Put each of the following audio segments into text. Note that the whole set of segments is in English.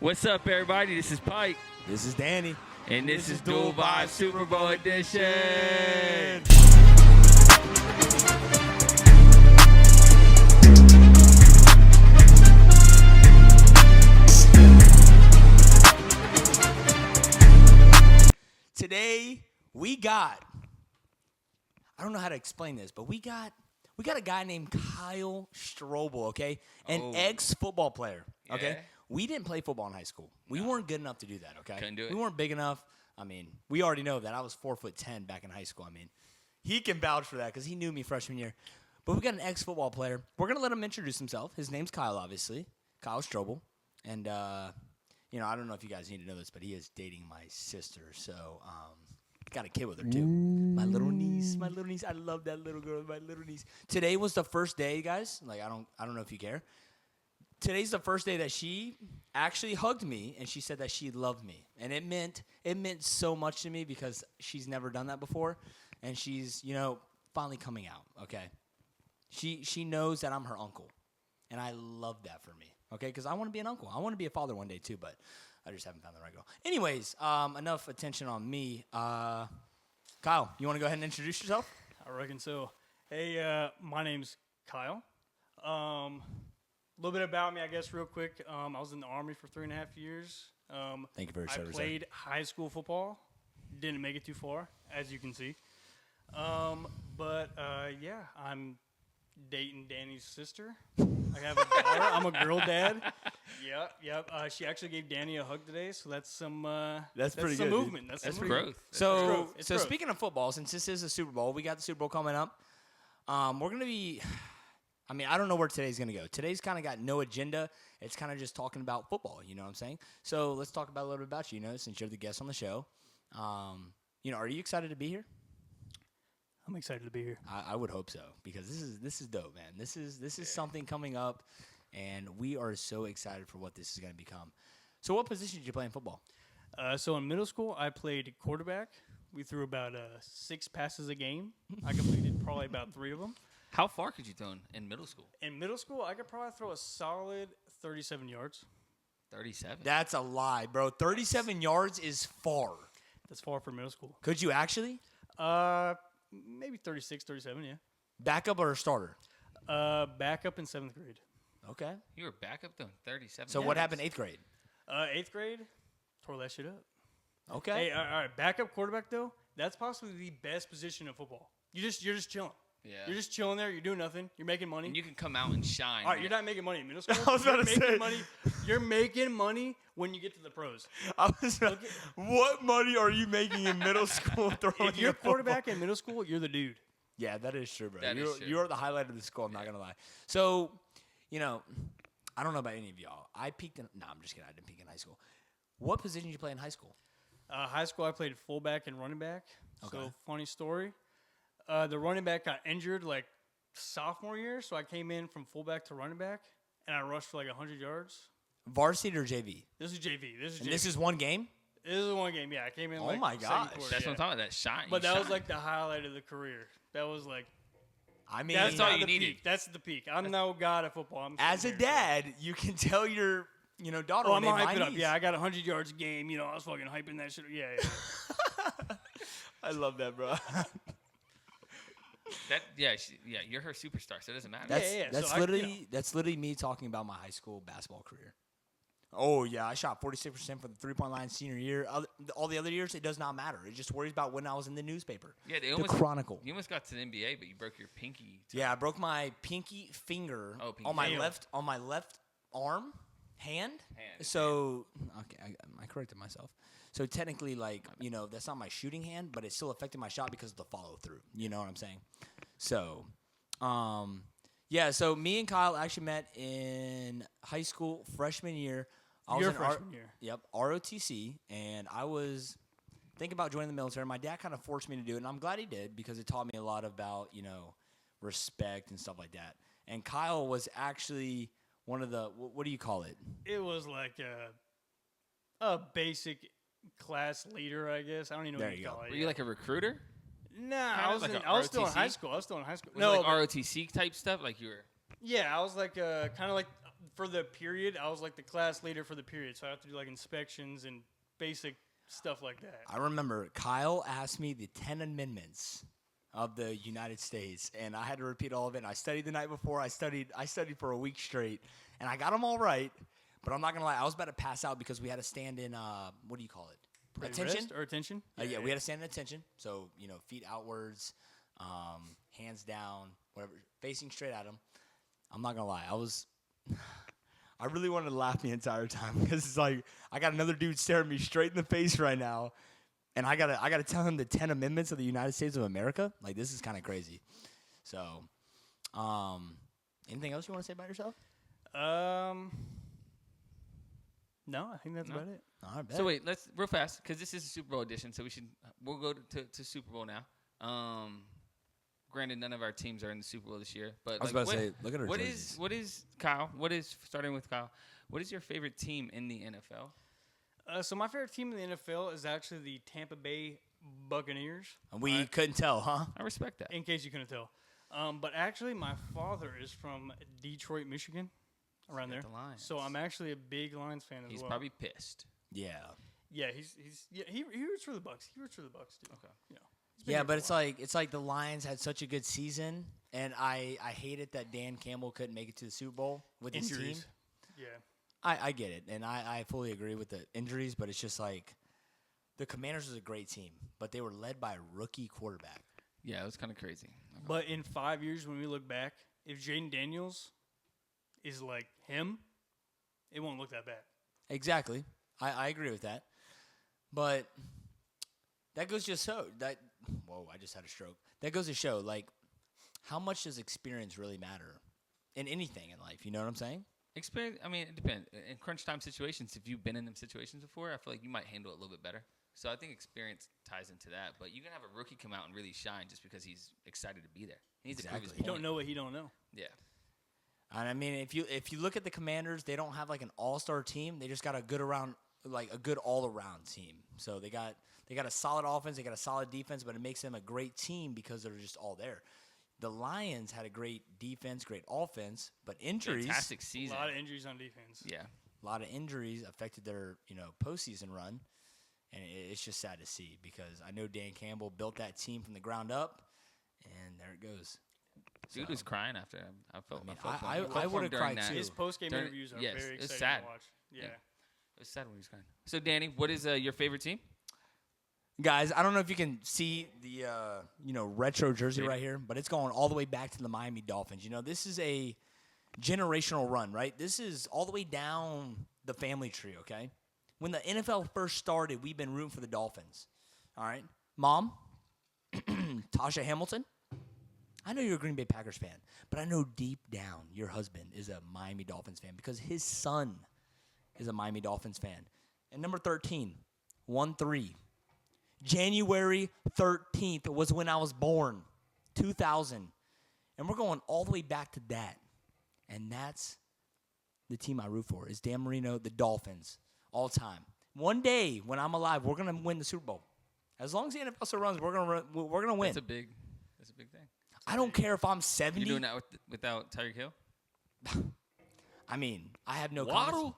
What's up, everybody? This is Pike. This is Danny. And this is Dual Vibe Super Bowl Edition. Today, we got, I don't know how to explain this, but we got a guy named Kyle Strobel, okay? An ex-football player, okay? Yeah. We didn't play football in high school. We weren't good enough to do that, okay? Couldn't do it. We weren't big enough. I mean, we already know that I was 4'10" back in high school. I mean, he can vouch for that because he knew me freshman year. But we got an ex-football player. We're going to let him introduce himself. His name's Kyle, obviously. Kyle Strobel. And, you know, I don't know if you guys need to know this, but he is dating my sister. So, got a kid with her, too. My little niece. I love that little girl, my little niece. Today was the first day, guys. Like, I don't know if you care. Today's the first day that she actually hugged me, and she said that she loved me. And it meant so much to me because she's never done that before. And she's, you know, finally coming out, okay? She knows that I'm her uncle. And I love that for me, okay? Because I want to be an uncle. I want to be a father one day, too, but I just haven't found the right girl. Anyways, enough attention on me. Kyle, you want to go ahead and introduce yourself? I reckon so. Hey, my name's Kyle. A little bit about me, I guess, real quick. I was in the Army for 3.5 years. Thank you for your service. I played high school football. Didn't make it too far, as you can see. Yeah, I'm dating Danny's sister. I have a daughter. I'm a girl dad. Yep. She actually gave Danny a hug today, so that's some that's pretty some good, movement. Dude. That's growth. So growth. Speaking of football, since this is a Super Bowl, we got the Super Bowl coming up. We're gonna be. I mean, I don't know where today's going to go. Today's kind of got no agenda. It's kind of just talking about football, you know what I'm saying? So let's talk about a little bit about you, you know, since you're the guest on the show. You know, are you excited to be here? I'm excited to be here. I would hope so because this is dope, man. This is something coming up, and we are so excited for what this is going to become. So what position did you play in football? So in middle school, I played quarterback. We threw about 6 passes a game. I completed probably about 3 of them. How far could you throw in middle school? In middle school, I could probably throw a solid 37 yards. 37? That's a lie, bro. 37 yards is far. That's far for middle school. Could you actually? Maybe 36, 37, yeah. Backup or starter? Backup in 7th grade. Okay. You were backup throwing 37 So yards. what happened 8th grade? 8th grade, tore that shit up. Okay. Hey, all right, backup quarterback, though, that's possibly the best position in football. You're just chilling. Yeah. You're just chilling there. You're doing nothing. You're making money. And you can come out and shine. All right, you're not making money in middle school. I was about to say. You're making money when you get to the pros. What money are you making in middle school throwing? If you're quarterback in middle school, you're the dude. Yeah, that is true, bro. That is true. You're the highlight of the school, I'm not going to lie. So, you know, I don't know about any of y'all. I peaked in – no, I'm just kidding. I didn't peak in high school. What position did you play in high school? High school, I played fullback and running back. Okay. So, funny story. The running back got injured, like, sophomore year, so I came in from fullback to running back, and I rushed for like 100 yards. Varsity or JV? This is JV. This is one game? This is one game, yeah. I came in Oh like my second gosh. quarter, That's yeah. what I'm talking about. That shine. But that was like the highlight of the career. That was like, I mean, that's all not you the needed. peak. That's the peak. I'm no god at football. I'm as a sitting here, dad, you can tell your daughter oh, when I'm they hyping my up. knees. Yeah, I got 100 yards a game. You know, I was fucking hyping that shit. Yeah. I love that, bro. You're her superstar, so it doesn't matter. That's So that's literally me talking about my high school basketball career. Oh yeah, I shot 46% for the 3-point line senior year. All the other years, it does not matter. It just worries about when I was in the newspaper. Yeah, the Chronicle. You almost got to the NBA, but you broke your pinky. Yeah, I broke my pinky finger on my left arm, hand. So okay, I corrected myself. So technically, like, you know, that's not my shooting hand, but it still affected my shot because of the follow through. You know what I'm saying? So, yeah. So me and Kyle actually met in high school freshman year. Your freshman year. Yep, ROTC, and I was thinking about joining the military. My dad kind of forced me to do it, and I'm glad he did because it taught me a lot about, you know, respect and stuff like that. And Kyle was actually one of the what do you call it? It was like a basic class leader, I guess. I don't even know what you call it. Were you like a recruiter? Nah, I was still in high school. Was it like ROTC type stuff? Like you were? Yeah, I was like kind of like for the period, I was like the class leader for the period, so I have to do like inspections and basic stuff like that. I remember Kyle asked me the 10 amendments of the United States, and I had to repeat all of it. And I studied the night before. I studied for a week straight, and I got them all right. But I'm not gonna lie, I was about to pass out because we had to stand in what do you call it? Attention Rest or attention? Yeah, we had to stand in attention. So feet outwards, hands down, whatever, facing straight at them. I'm not gonna lie, I really wanted to laugh the entire time because it's like I got another dude staring me straight in the face right now, and I gotta tell him the 10 amendments of the United States of America. Like, this is kind of crazy. So, anything else you want to say about yourself? No, I think that's about it. All right, bet. So wait, let's real fast because this is a Super Bowl edition, so we'll go to Super Bowl now. Granted, none of our teams are in the Super Bowl this year, but I was about to say, look at our jerseys. What is Kyle? Starting with Kyle? What is your favorite team in the NFL? So my favorite team in the NFL is actually the Tampa Bay Buccaneers. And we couldn't tell, huh? I respect that. In case you couldn't tell. But actually, my father is from Detroit, Michigan, around there. The Lions. So I'm actually a big Lions fan as He's well. probably pissed. Yeah. Yeah, he roots for the Bucks. He roots for the Bucks too. Okay. He's been Yeah, here but for a it's like the Lions had such a good season, and I hate it that Dan Campbell couldn't make it to the Super Bowl with his team. Injuries. Yeah. I get it, and I fully agree with the injuries, but it's just like the Commanders was a great team, but they were led by a rookie quarterback. Yeah, it was kind of crazy. Okay. But in 5 years, when we look back, if Jaden Daniels is like him, it won't look that bad. Exactly. I agree with that. But that goes to show that – whoa, I just had a stroke. That goes to show, like, how much does experience really matter in anything in life? You know what I'm saying? Experience. I mean, it depends. In crunch time situations, if you've been in them situations before, I feel like you might handle it a little bit better. So I think experience ties into that. But you can have a rookie come out and really shine just because he's excited to be there. He needs to prove his Exactly. You point. don't know what he don't know. Yeah. And I mean, if you look at the Commanders, they don't have like an all-star team. They just got a good all-around team. So they got a solid offense, they got a solid defense, but it makes them a great team because they're just all there. The Lions had a great defense, great offense, but injuries. Fantastic A season. lot of injuries on defense. Yeah. A lot of injuries affected their postseason run, and it's just sad to see because I know Dan Campbell built that team from the ground up, and there it goes. Dude was crying after him. I felt mean, for him. I I felt for him would've during cried that. too. His post-game During- interviews are yes, very it's exciting sad. to watch. Yeah. It was sad when he was crying. So, Danny, what is your favorite team? Guys, I don't know if you can see the retro jersey right here, but it's going all the way back to the Miami Dolphins. This is a generational run, right? This is all the way down the family tree, okay? When the NFL first started, we've been rooting for the Dolphins. All right? Mom, Tasha Hamilton, I know you're a Green Bay Packers fan, but I know deep down your husband is a Miami Dolphins fan because his son is a Miami Dolphins fan. And number 13, 1-3. January 13th was when I was born, 2000. And we're going all the way back to that. And that's the team I root for is Dan Marino, the Dolphins, all time. One day when I'm alive, we're going to win the Super Bowl. As long as the NFL still runs, we're gonna win. That's a big thing. I don't care if I'm 70. You doing that without Tyreek Hill? I mean, I have no Waddle.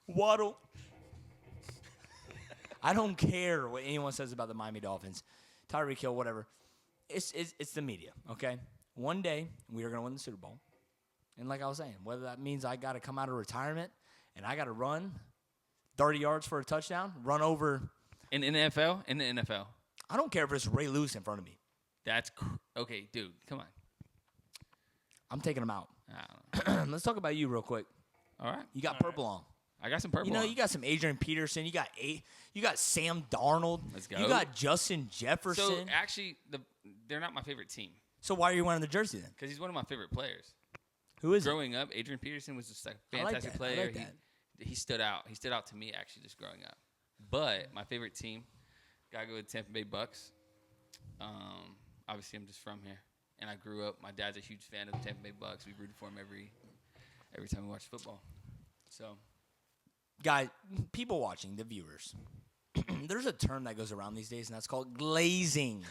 Waddle. I don't care what anyone says about the Miami Dolphins. Tyreek Hill, whatever. It's the media, okay? One day, we are going to win the Super Bowl. And like I was saying, whether that means I got to come out of retirement and I got to run 30 yards for a touchdown, run over. In the NFL? In the NFL. I don't care if it's Ray Lewis in front of me. That's okay, dude. Come on. I'm taking him out. I don't know. Let's talk about you real quick. All right. You got All purple on. I got some purple. You got some Adrian Peterson. You got Sam Darnold. Let's go. You got Justin Jefferson. So actually, they're not my favorite team So why are you wearing the jersey then? because he's one of my favorite players. Who is it? Growing up, Adrian Peterson was just like a I like fantastic that. I player. like that. He stood out. He stood out to me actually just growing up. But my favorite team, gotta go with Tampa Bay Bucks. Obviously, I'm just from here, and I grew up. My dad's a huge fan of the Tampa Bay Bucks. We rooted for him every time we watched football. So, Guys, people watching, the viewers, there's a term that goes around these days, and that's called glazing.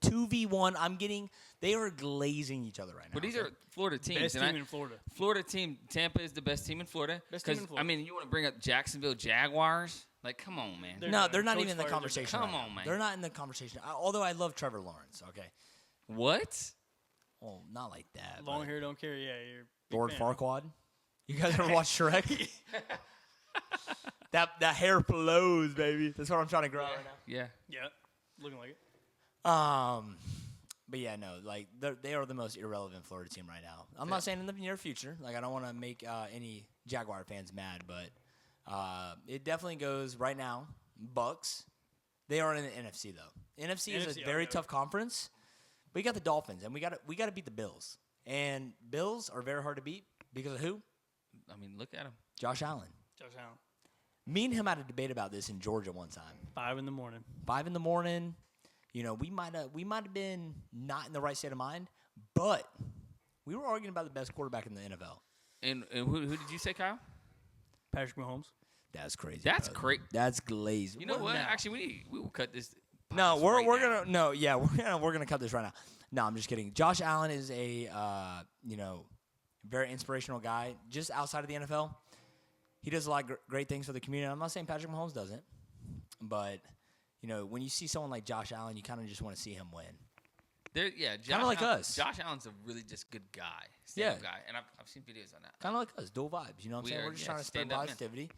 2 2v1. They are glazing each other right now. But these are Florida teams. Best team in Florida. Florida team, Tampa is the best team in Florida. Best team in 'Cause, Florida. I mean, you want to bring up Jacksonville Jaguars? Like, come on, man. They're No, done. they're not Coach even in the fires, they're conversation. done. Come right on, now. man. They're not in the conversation. Although I love Trevor Lawrence. Okay. What? Well, not like that. Long but hair don't care. Yeah, you're a big Lord fan. Farquaad. You guys ever watch Shrek? that hair flows, baby. That's what I'm trying to grow out right now. Yeah. Yeah, looking like it. But yeah, no, like they are the most irrelevant Florida team right now. I'm not saying in the near future. Like I don't want to make any Jaguar fans mad, but it definitely goes right now. Bucks, they are in the NFC though. NFC is a NFC, very okay. tough conference. But you got the Dolphins, and we got to beat the Bills. And Bills are very hard to beat because of who? I mean, look at him. Josh Allen. Josh Allen. Me and him had a debate about this in Georgia one time. 5 in the morning. 5 a.m. You know, we might have been not in the right state of mind, but we were arguing about the best quarterback in the NFL. And who did you say, Kyle? Patrick Mahomes. That's crazy. That's brother. crazy. That's glazed. You know what? now? Actually, we will cut this. No, podcast we're right now. gonna we're gonna cut this right now. No, I'm just kidding. Josh Allen is a very inspirational guy. Just outside of the NFL, he does a lot of great things for the community. I'm not saying Patrick Mahomes doesn't, but you know when you see someone like Josh Allen, you kind of just want to see him win. Josh like Allen, us. Josh Allen's a really just good guy, Yeah. guy, and I've seen videos on that. Kind of like us, dual vibes. You know what I'm saying? We're just trying to spread stand-up men. positivity.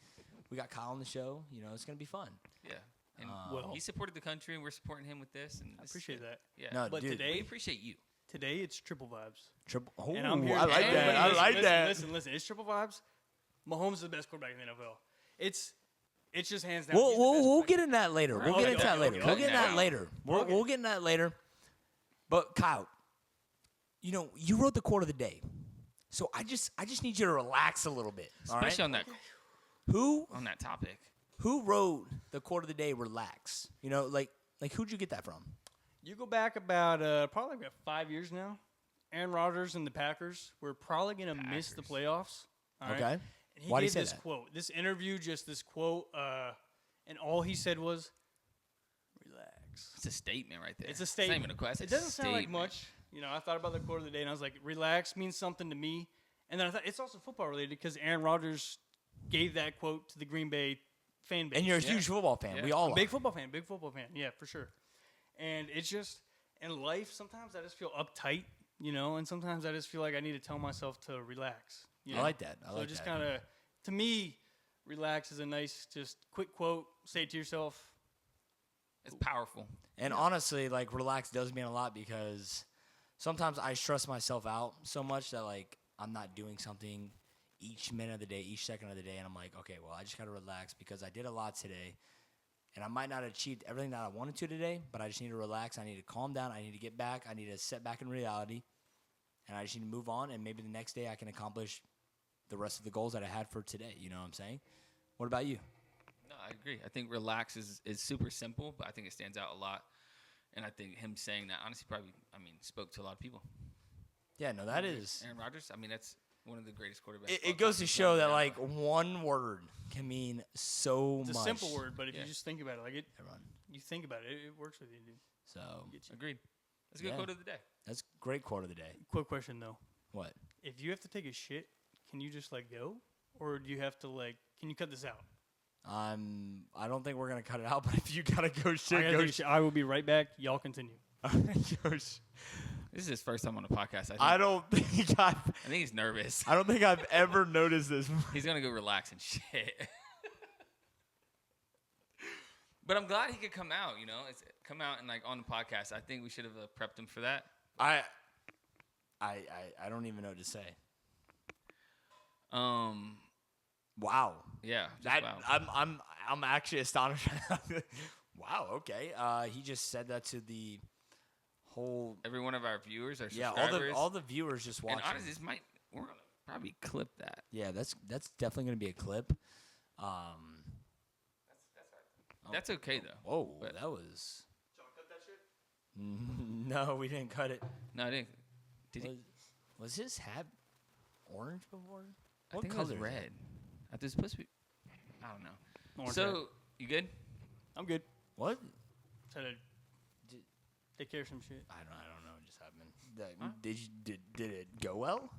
We got Kyle on the show. You know, it's gonna be fun. Yeah, and Well- he supported the country, and we're supporting him with this. And I appreciate that. Yeah, No, But dude, today- we appreciate you. Today it's triple vibes. triple. Oh, And I'm here. I like that. I like that. Listen. It's triple vibes. Mahomes is the best quarterback in the NFL. It's just hands down. He's the best We'll quarterback. get into that later. We'll Okay, get into that okay, later. okay. We'll get into that Now. later. Okay. We'll get into that later. But Kyle, you know, you wrote the quote of the day, so I just need you to relax a little bit. All right? Especially on that topic. Who wrote the quote of the day? Relax. You know, like who'd you get that from? You go back about probably about 5 years now. Aaron Rodgers and the Packers were probably going to miss the playoffs. All right? Okay. And he Why'd he gave say this that? quote, this interview, just this quote, and all he said was, relax. It's a statement right there. It's a statement. It's not even a question. It doesn't sound like much. You know, I thought about the quote of the day, and I was like, relax means something to me. And then I thought, it's also football related because Aaron Rodgers gave that quote to the Green Bay fan base. And you're a huge football fan. Yeah. We all are. Big football fan. Yeah, for sure. And it's just, in life, sometimes I just feel uptight, you know, and sometimes I just feel like I need to tell myself to relax. You I know? like that. I So like just that. kind of, to me, relax is a nice, just quick quote. Say it to yourself. It's powerful. And honestly, like, relax does mean a lot because sometimes I stress myself out so much that, like, I'm not doing something each minute of the day, each second of the day, and I'm like, okay, well, I just got to relax because I did a lot today, and I might not have achieved everything that I wanted to today, but I just need to relax. I need to calm down. I need to get back. I need to set back in reality, and I just need to move on, and maybe the next day I can accomplish the rest of the goals that I had for today. You know what I'm saying? What about you? No, I agree. I think relax is super simple, but I think it stands out a lot. And I think him saying that, honestly, probably, spoke to a lot of people. Yeah, no, that is. Aaron Rodgers, that's one of the greatest quarterbacks. It goes to show that, like, one word can mean so It's much. a simple word, but if Yeah. you just think about it, like Everyone. you think about it, it works with you, dude. So, Get you. Agreed. That's a good Yeah. quote of the day. that's a great quote of the day. Quick question, though. What? If you have to take a shit, can you just, go? Or do you have to, can you cut this out? I don't think we're going to cut it out, but if you got to go I shit, gotta go take a shit. I will be right back. Y'all continue. shit. This is his first time on a podcast. I don't think I think he's nervous. I've ever noticed this. He's going to go relax and shit. But I'm glad he could come out, come out and, on the podcast. I think we should have prepped him for that. I don't even know what to say. Wow. Yeah. just That wow. I'm actually astonished. Wow, okay. He just said that to the whole Every one of our viewers, our yeah, subscribers. all the viewers just watching. And honestly, we're going to probably clip that. Yeah, that's definitely going to be a clip. That's okay, though. Whoa, But- that was. Did y'all cut that shit? No, we didn't cut it. No, I didn't. Did he? Was his hat orange before? I think it color was is red. that? I think it's supposed to be. I don't know. Orange So, hat. you good? I'm good. What? Said Take care of some shit. I don't know what just happened. Did it go well?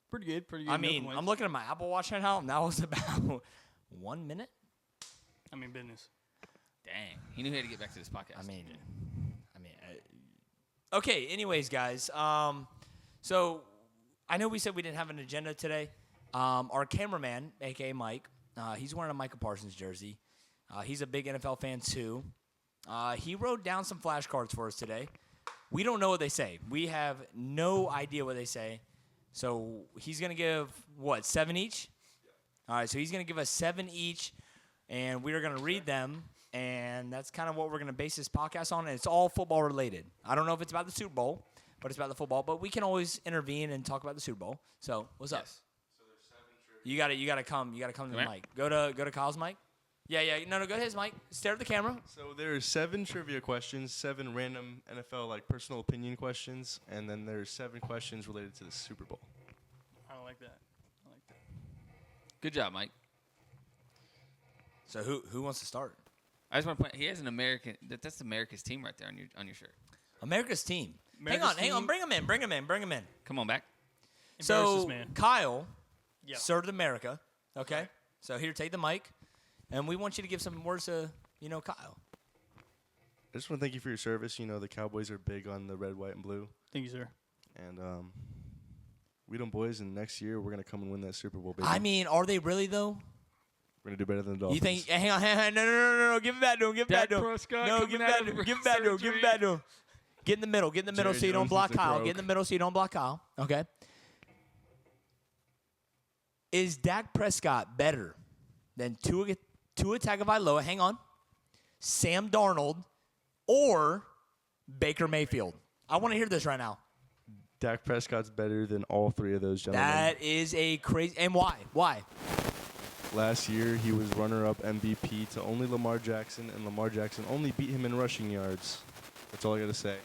Pretty good. Pretty good. I mean, I'm looking at my Apple Watch right now, and that was about 1 minute. I mean, business. Dang. He knew he had to get back to this podcast. Okay. Anyways, guys. So I know we said we didn't have an agenda today. Our cameraman, aka Mike, he's wearing a Micah Parsons jersey. He's a big NFL fan too. He wrote down some flashcards for us today. We don't know what they say. We have no idea what they say. So he's going to give, 7 each? All right, so he's going to give us 7 each, and we are going to read them, and that's kind of what we're going to base this podcast on, and it's all football related. I don't know if it's about the Super Bowl, but it's about the football, but we can always intervene and talk about the Super Bowl. So what's up? So there's 7 trivia. You got to come to the mic. Go to Kyle's mic. Yeah. No, go to his mic. Stare at the camera. So there's 7 trivia questions, 7 random NFL personal opinion questions, and then there's 7 questions related to the Super Bowl. I don't like that. Good job, Mike. So who wants to start? I just want to point. He has an American. That's America's team right there on your shirt. America's team. America's hang on. team? Bring him in. Come on back. Embarrass So this man. Kyle Yeah. served America. Okay. So here, take the mic, and we want you to give some words to Kyle. I just want to thank you for your service. You know, the Cowboys are big on the red, white, and blue. Thank you, sir. And we don't boys, and next year we're going to come and win that Super Bowl, baby. I mean, are they really though? We're going to do better than the Dolphins. You think? Hang on. No. Give it back to him. Give it back to him. Prescott No, coming give it out back of to him. Give it back to him. Give it back to him. Get in the middle. Jerry So you don't Jones block needs a Kyle. croak. Get in the middle so you don't block Kyle. Okay. Is Dak Prescott better than Tua Tagovailoa? Hang on. Sam Darnold or Baker Mayfield? I want to hear this right now. Dak Prescott's better than all 3 of those gentlemen. That is a crazy. And why? Why? Last year, he was runner-up MVP to only Lamar Jackson, and Lamar Jackson only beat him in rushing yards. That's all I got to say.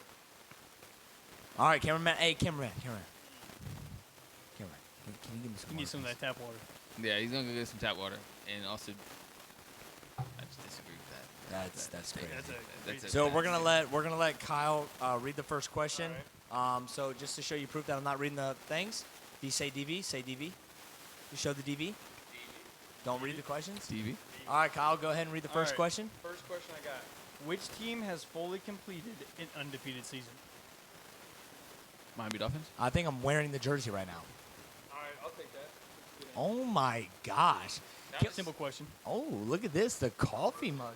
All right, cameraman. Hey, cameraman. Can you give me some You need some of that tap water. Yeah, he's gonna go get some tap water, and also, I just disagree with that. That's crazy. That's a So we're gonna let Kyle read the first question. So just to show you proof that I'm not reading the things, do you say DV? Say DV. You show the DV. Don't read the questions. TV. All right, Kyle, go ahead and read the first right. question. First question I got. Which team has fully completed an undefeated season? Miami Dolphins. I think I'm wearing the jersey right now. All right, I'll take that. Oh my gosh. Simple question. Oh, look at this, the coffee mug.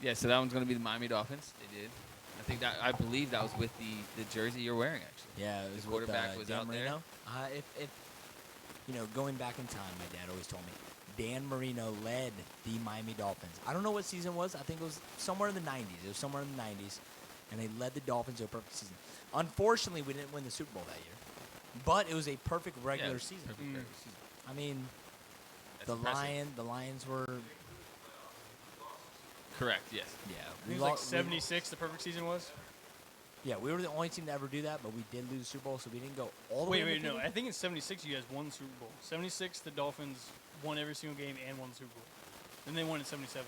Yeah, so that one's gonna be the Miami Dolphins. They did. I believe that was with the jersey you're wearing actually. Yeah, it was The quarterback with, was Dan out there. Marino. If going back in time, my dad always told me Dan Marino led the Miami Dolphins. I don't know what season it was. I think it was somewhere in the 90s. It was somewhere in the 90s, and they led the Dolphins to a perfect season. Unfortunately, we didn't win the Super Bowl that year, but it was a perfect regular season. Perfect regular season. I mean, That's the impressive. Lions were Correct. Yes. It was like 76. The perfect season was. Yeah, we were the only team to ever do that, but we did lose the Super Bowl, so we didn't go all the way. Wait, no. undefeated. I think in 76 you guys won the Super Bowl. 76, the Dolphins won every single game and won the Super Bowl. Then they won in 77.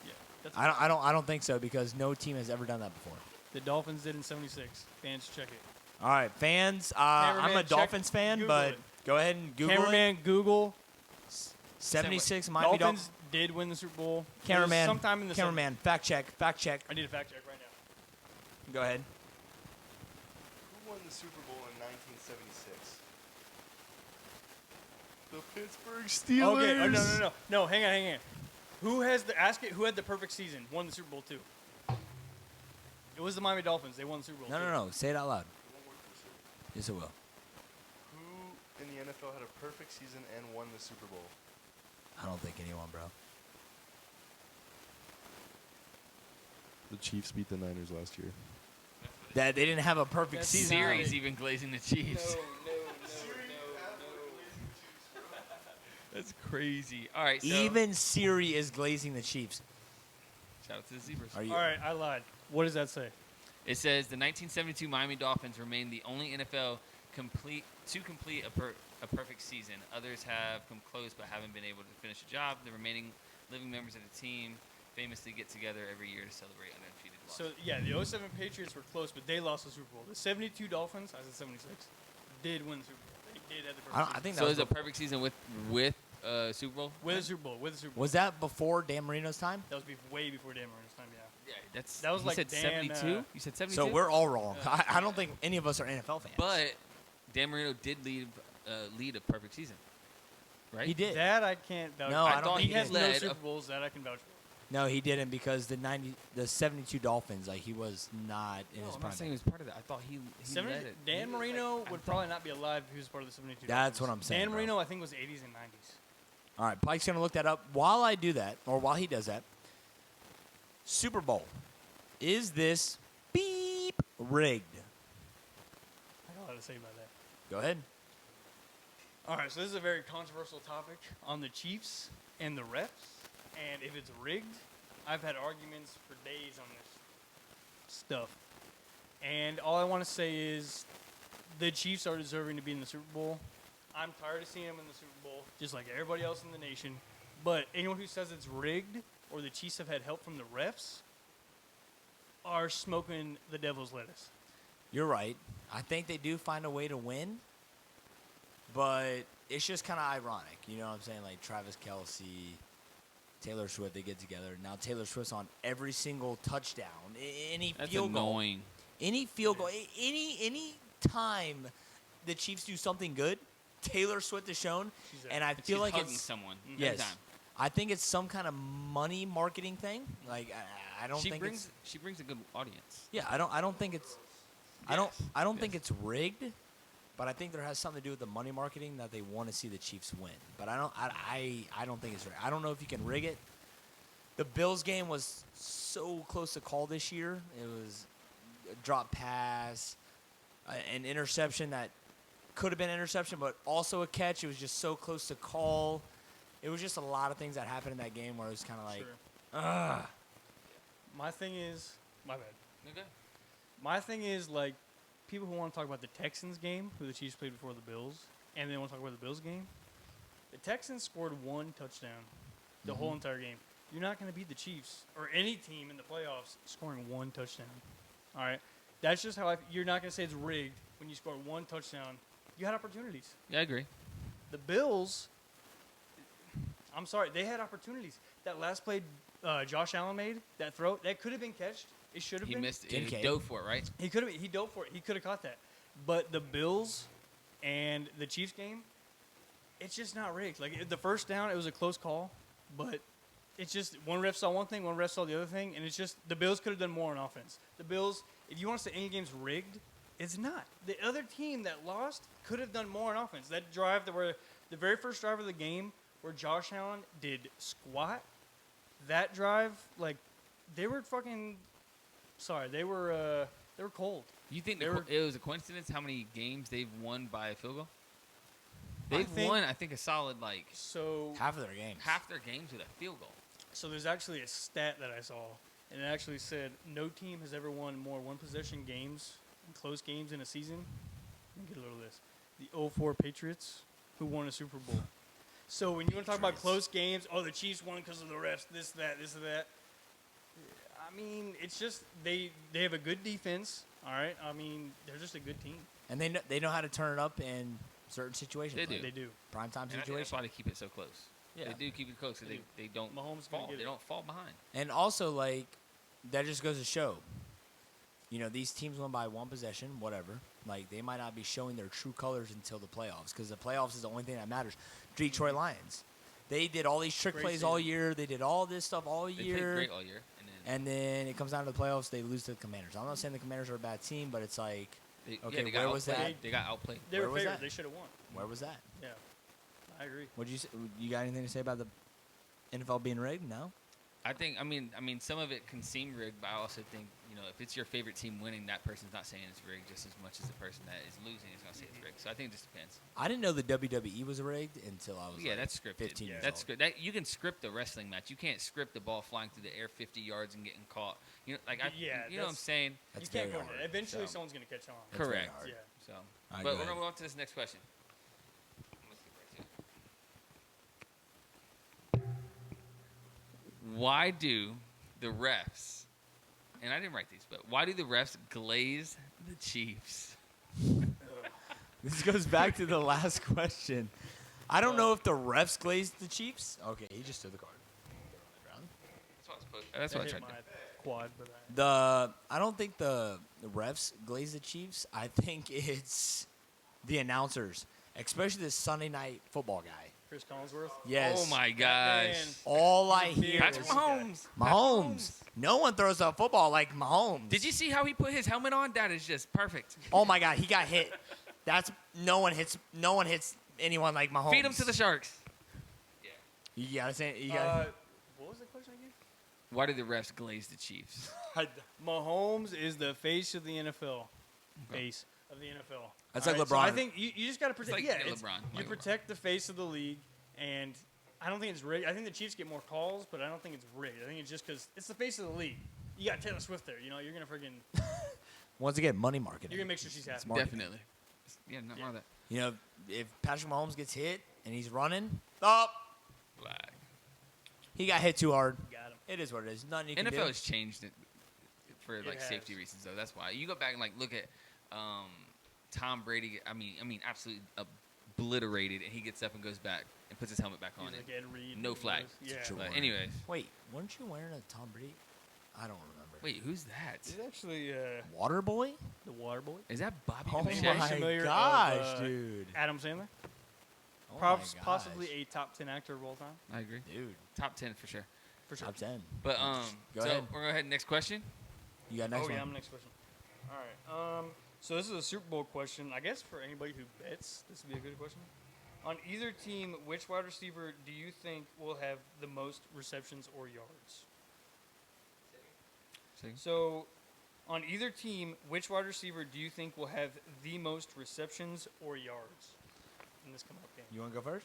Yeah, that's I don't think so because no team has ever done that before. the Dolphins did in 76. Fans, check it. All right, fans. I'm Cameraman, a Dolphins fan, Google but it. go ahead and Google Cameraman, Google. 76 Miami Dolphins Dolphins. did win the Super Bowl. It was Cameraman. sometime in the Cameraman. Fact check. 70s. I need a fact check right now. Go ahead. Who won the Super Bowl in 1976? The Pittsburgh Steelers. Okay. Oh, no. Hang on. Who had the perfect season? Won the Super Bowl too. It was the Miami Dolphins. They won the Super Bowl. No. Say it out loud. Yes, it will. Who in the NFL had a perfect season and won the Super Bowl? I don't think anyone, bro. The Chiefs beat the Niners last year. That they didn't have a perfect That's season. Siri's even glazing the Chiefs. No. That's crazy. All right. So Even Siri is glazing the Chiefs. shout out to the Zebras. Are you? All right, I lied. What does that say? It says the 1972 Miami Dolphins remain the only NFL to complete a perfect season. Others have come close but haven't been able to finish the job. The remaining living members of the team famously get together every year to celebrate undefeated loss. So, yeah, the 07 Patriots were close, but they lost the Super Bowl. The 72 Dolphins, I said 76, did win the Super Bowl. They did have the perfect I think so that it was a perfect season with Super Bowl. with the Super Bowl. With the Super Bowl. was that before Dan Marino's time? That was way before Dan Marino's time, yeah. Yeah, That was you like said Dan, 72. You said 72. So we're all wrong. I don't think any of us are NFL fans. But Dan Marino did lead a perfect season, right? he did. That I can't vouch No, for. I don't thought think He he has did. no led Super a- Bowls that I can vouch for. No, he didn't because the 72 Dolphins, like he was not in his I'm prime. not saying he was part of that. I thought he led it. Dan Marino would probably not be alive if he was part of the 72 That's Dolphins. what I'm saying, Dan bro. Marino, I think, was 80s and 90s. All right, Pike's gonna look that up. While I do that, or while he does that, Super Bowl, is this beep rigged? I got a lot to say about that. Go ahead. All right, so this is a very controversial topic on the Chiefs and the refs, and if it's rigged, I've had arguments for days on this stuff. And all I want to say is the Chiefs are deserving to be in the Super Bowl. I'm tired of seeing them in the Super Bowl, just like everybody else in the nation. But anyone who says it's rigged or the Chiefs have had help from the refs are smoking the devil's lettuce. You're right. I think they do find a way to win, but it's just kind of ironic. You know what I'm saying? Like Travis Kelce, Taylor Swift, they get together. Now Taylor Swift's on every single touchdown, any That's field goal. annoying. Any field goal, any time the Chiefs do something good, Taylor Swift is shown, She's there. and I And feel she's like hugging it's someone. yes. Every time. I think it's some kind of money marketing thing. Like I don't She think brings it's she brings a good audience. yeah. I don't think it's Yes. I don't think Yes. it's rigged, but I think there has something to do with the money marketing that they want to see the Chiefs win. But I don't think it's rigged. I don't know if you can rig it. The Bills game was so close to call this year. It was a drop pass, an interception that could have been an interception, but also a catch. It was just so close to call. It was just a lot of things that happened in that game where it was kind of like, Sure. ugh. My thing is, my bad. Okay. My thing is, like, people who want to talk about the Texans game, who the Chiefs played before the Bills, and they want to talk about the Bills game. The Texans scored one touchdown the whole entire game. You're not going to beat the Chiefs or any team in the playoffs scoring one touchdown. All right? That's just how you're not going to say it's rigged when you score one touchdown. You had opportunities. Yeah, I agree. The Bills, I'm sorry, they had opportunities. That last play Josh Allen made, that throw, that could have been catched. It should have He been. missed it. Didn't He K. dove for it, right? He could have. He dove for it. He could have caught that. But the Bills and the Chiefs game, it's just not rigged. Like the first down, it was a close call, but it's just one ref saw one thing, one ref saw the other thing, and it's just the Bills could have done more on offense. The Bills, if you want to say any game's rigged, it's not. The other team that lost could have done more on offense. That drive, the very first drive of the game, where Josh Allen did squat, that drive, like they were fucking. Sorry, they were cold. You think They were- it was a coincidence how many games they've won by a field goal? I They've think- won, I think, a solid like So Half of their games. half their games with a field goal. So there's actually a stat that I saw, and it actually said no team has ever won more one-possession games, close games in a season. Let me get a little of this. The 04 Patriots, who won a Super Bowl. So when you want to talk about Patriots. close games, oh, the Chiefs won because of the refs, this, that. I mean, it's just they have a good defense, all right? I mean, they're just a good team. And they know how to turn it up in certain situations. They like do. They do. Primetime And I think that's situations. why they keep it so close. Yeah. They do keep it close. So They they don't Mahomes is gonna fall. get They it. don't fall behind. And also, like, that just goes to show, you know, these teams won by one possession, whatever. Like, they might not be showing their true colors until the playoffs, because the playoffs is the only thing that matters. Detroit Lions, they did all these trick Great plays all season. year. They did all this stuff all They played year. great all year, and then And then it comes down to the playoffs, they lose to the Commanders. I'm not saying the Commanders are a bad team, but it's like, okay, they got where was outplayed. that? They got outplayed. They Where were was favored. that? They should have won. where was that? Yeah, I agree. What'd you say? You got anything to say about the NFL being rigged? No? I think. I mean, some of it can seem rigged, but I also think if it's your favorite team winning, that person's not saying it's rigged just as much as the person that is losing is going to say it's rigged. So I think it just depends. I didn't know the WWE was rigged until I was Yeah, like that's scripted. 15 years That's old. script. That you can script a wrestling match. You can't script the ball flying through the air 50 yards and getting caught. You know, like Yeah, you know what I'm that's- saying? That's you can't very go hard. there. Eventually, So- someone's going to catch on. That's very Correct. hard. Yeah. So, I but agree. we're gonna move on to this next question. Let's get right to it. Why do the refs, and I didn't write these, but why do the refs glaze the Chiefs? This goes back to the last question. I don't know if the refs glazed the Chiefs. Okay, he just threw the card. That's what I That tried hit to do. my quad, but I don't think the refs glaze the Chiefs. I think it's the announcers, especially this Sunday night football guy. Chris Collinsworth. Yes. Oh my Man. gosh. All I hear Patrick is Mahomes. Mahomes. No one throws a football like Mahomes. Did you see how he put his helmet on? That is just perfect. Oh my God, he got hit. That's no one hits anyone like Mahomes. Feed him to the Sharks. You gotta say. You gotta. What was the question again? Why did the refs glaze the Chiefs? Mahomes is the face of the NFL. Face of the NFL. That's All like right, so LeBron. I think you just got to protect. like LeBron, You like protect the face of the league, and I don't think it's rigged. I think the Chiefs get more calls, but I don't think it's rigged. I think it's just because it's the face of the league. You got Taylor Swift there. You know, you're gonna friggin' Once again, money marketing. you're gonna make sure she's happy. marketing. Definitely. Yeah, nothing wrong with that. You know, if Patrick Mahomes gets hit and he's running, oh, Flag. he got hit too hard. Got him. It is what it is. Nothing you can NFL do. has changed it for like has. safety reasons, though. That's why you go back and like look at Tom Brady. I mean, absolutely obliterated, and he gets up and goes back and puts his helmet back on. He's And like Ed Reed. no flag. Yeah. True. But anyways, Wait, weren't you wearing a Tom Brady? I don't remember. wait, who's that? He's actually Water boy? the water boy. Is that Bobby Oh Boucher? Very my familiar gosh, of, dude. Adam Sandler. Oh my gosh. Possibly a top 10 actor of all time. I agree. Dude, Top 10 for sure. For sure. top 10. But Go so ahead. we're going to head next question. You got next Oh, yeah, one. I'm next question. All right. So this is a Super Bowl question. I guess for anybody who bets, this would be a good question. On either team, which wide receiver do you think will have the most receptions or yards? See? So, on either team, which wide receiver do you think will have the most receptions or yards in this coming up game? You want to go first?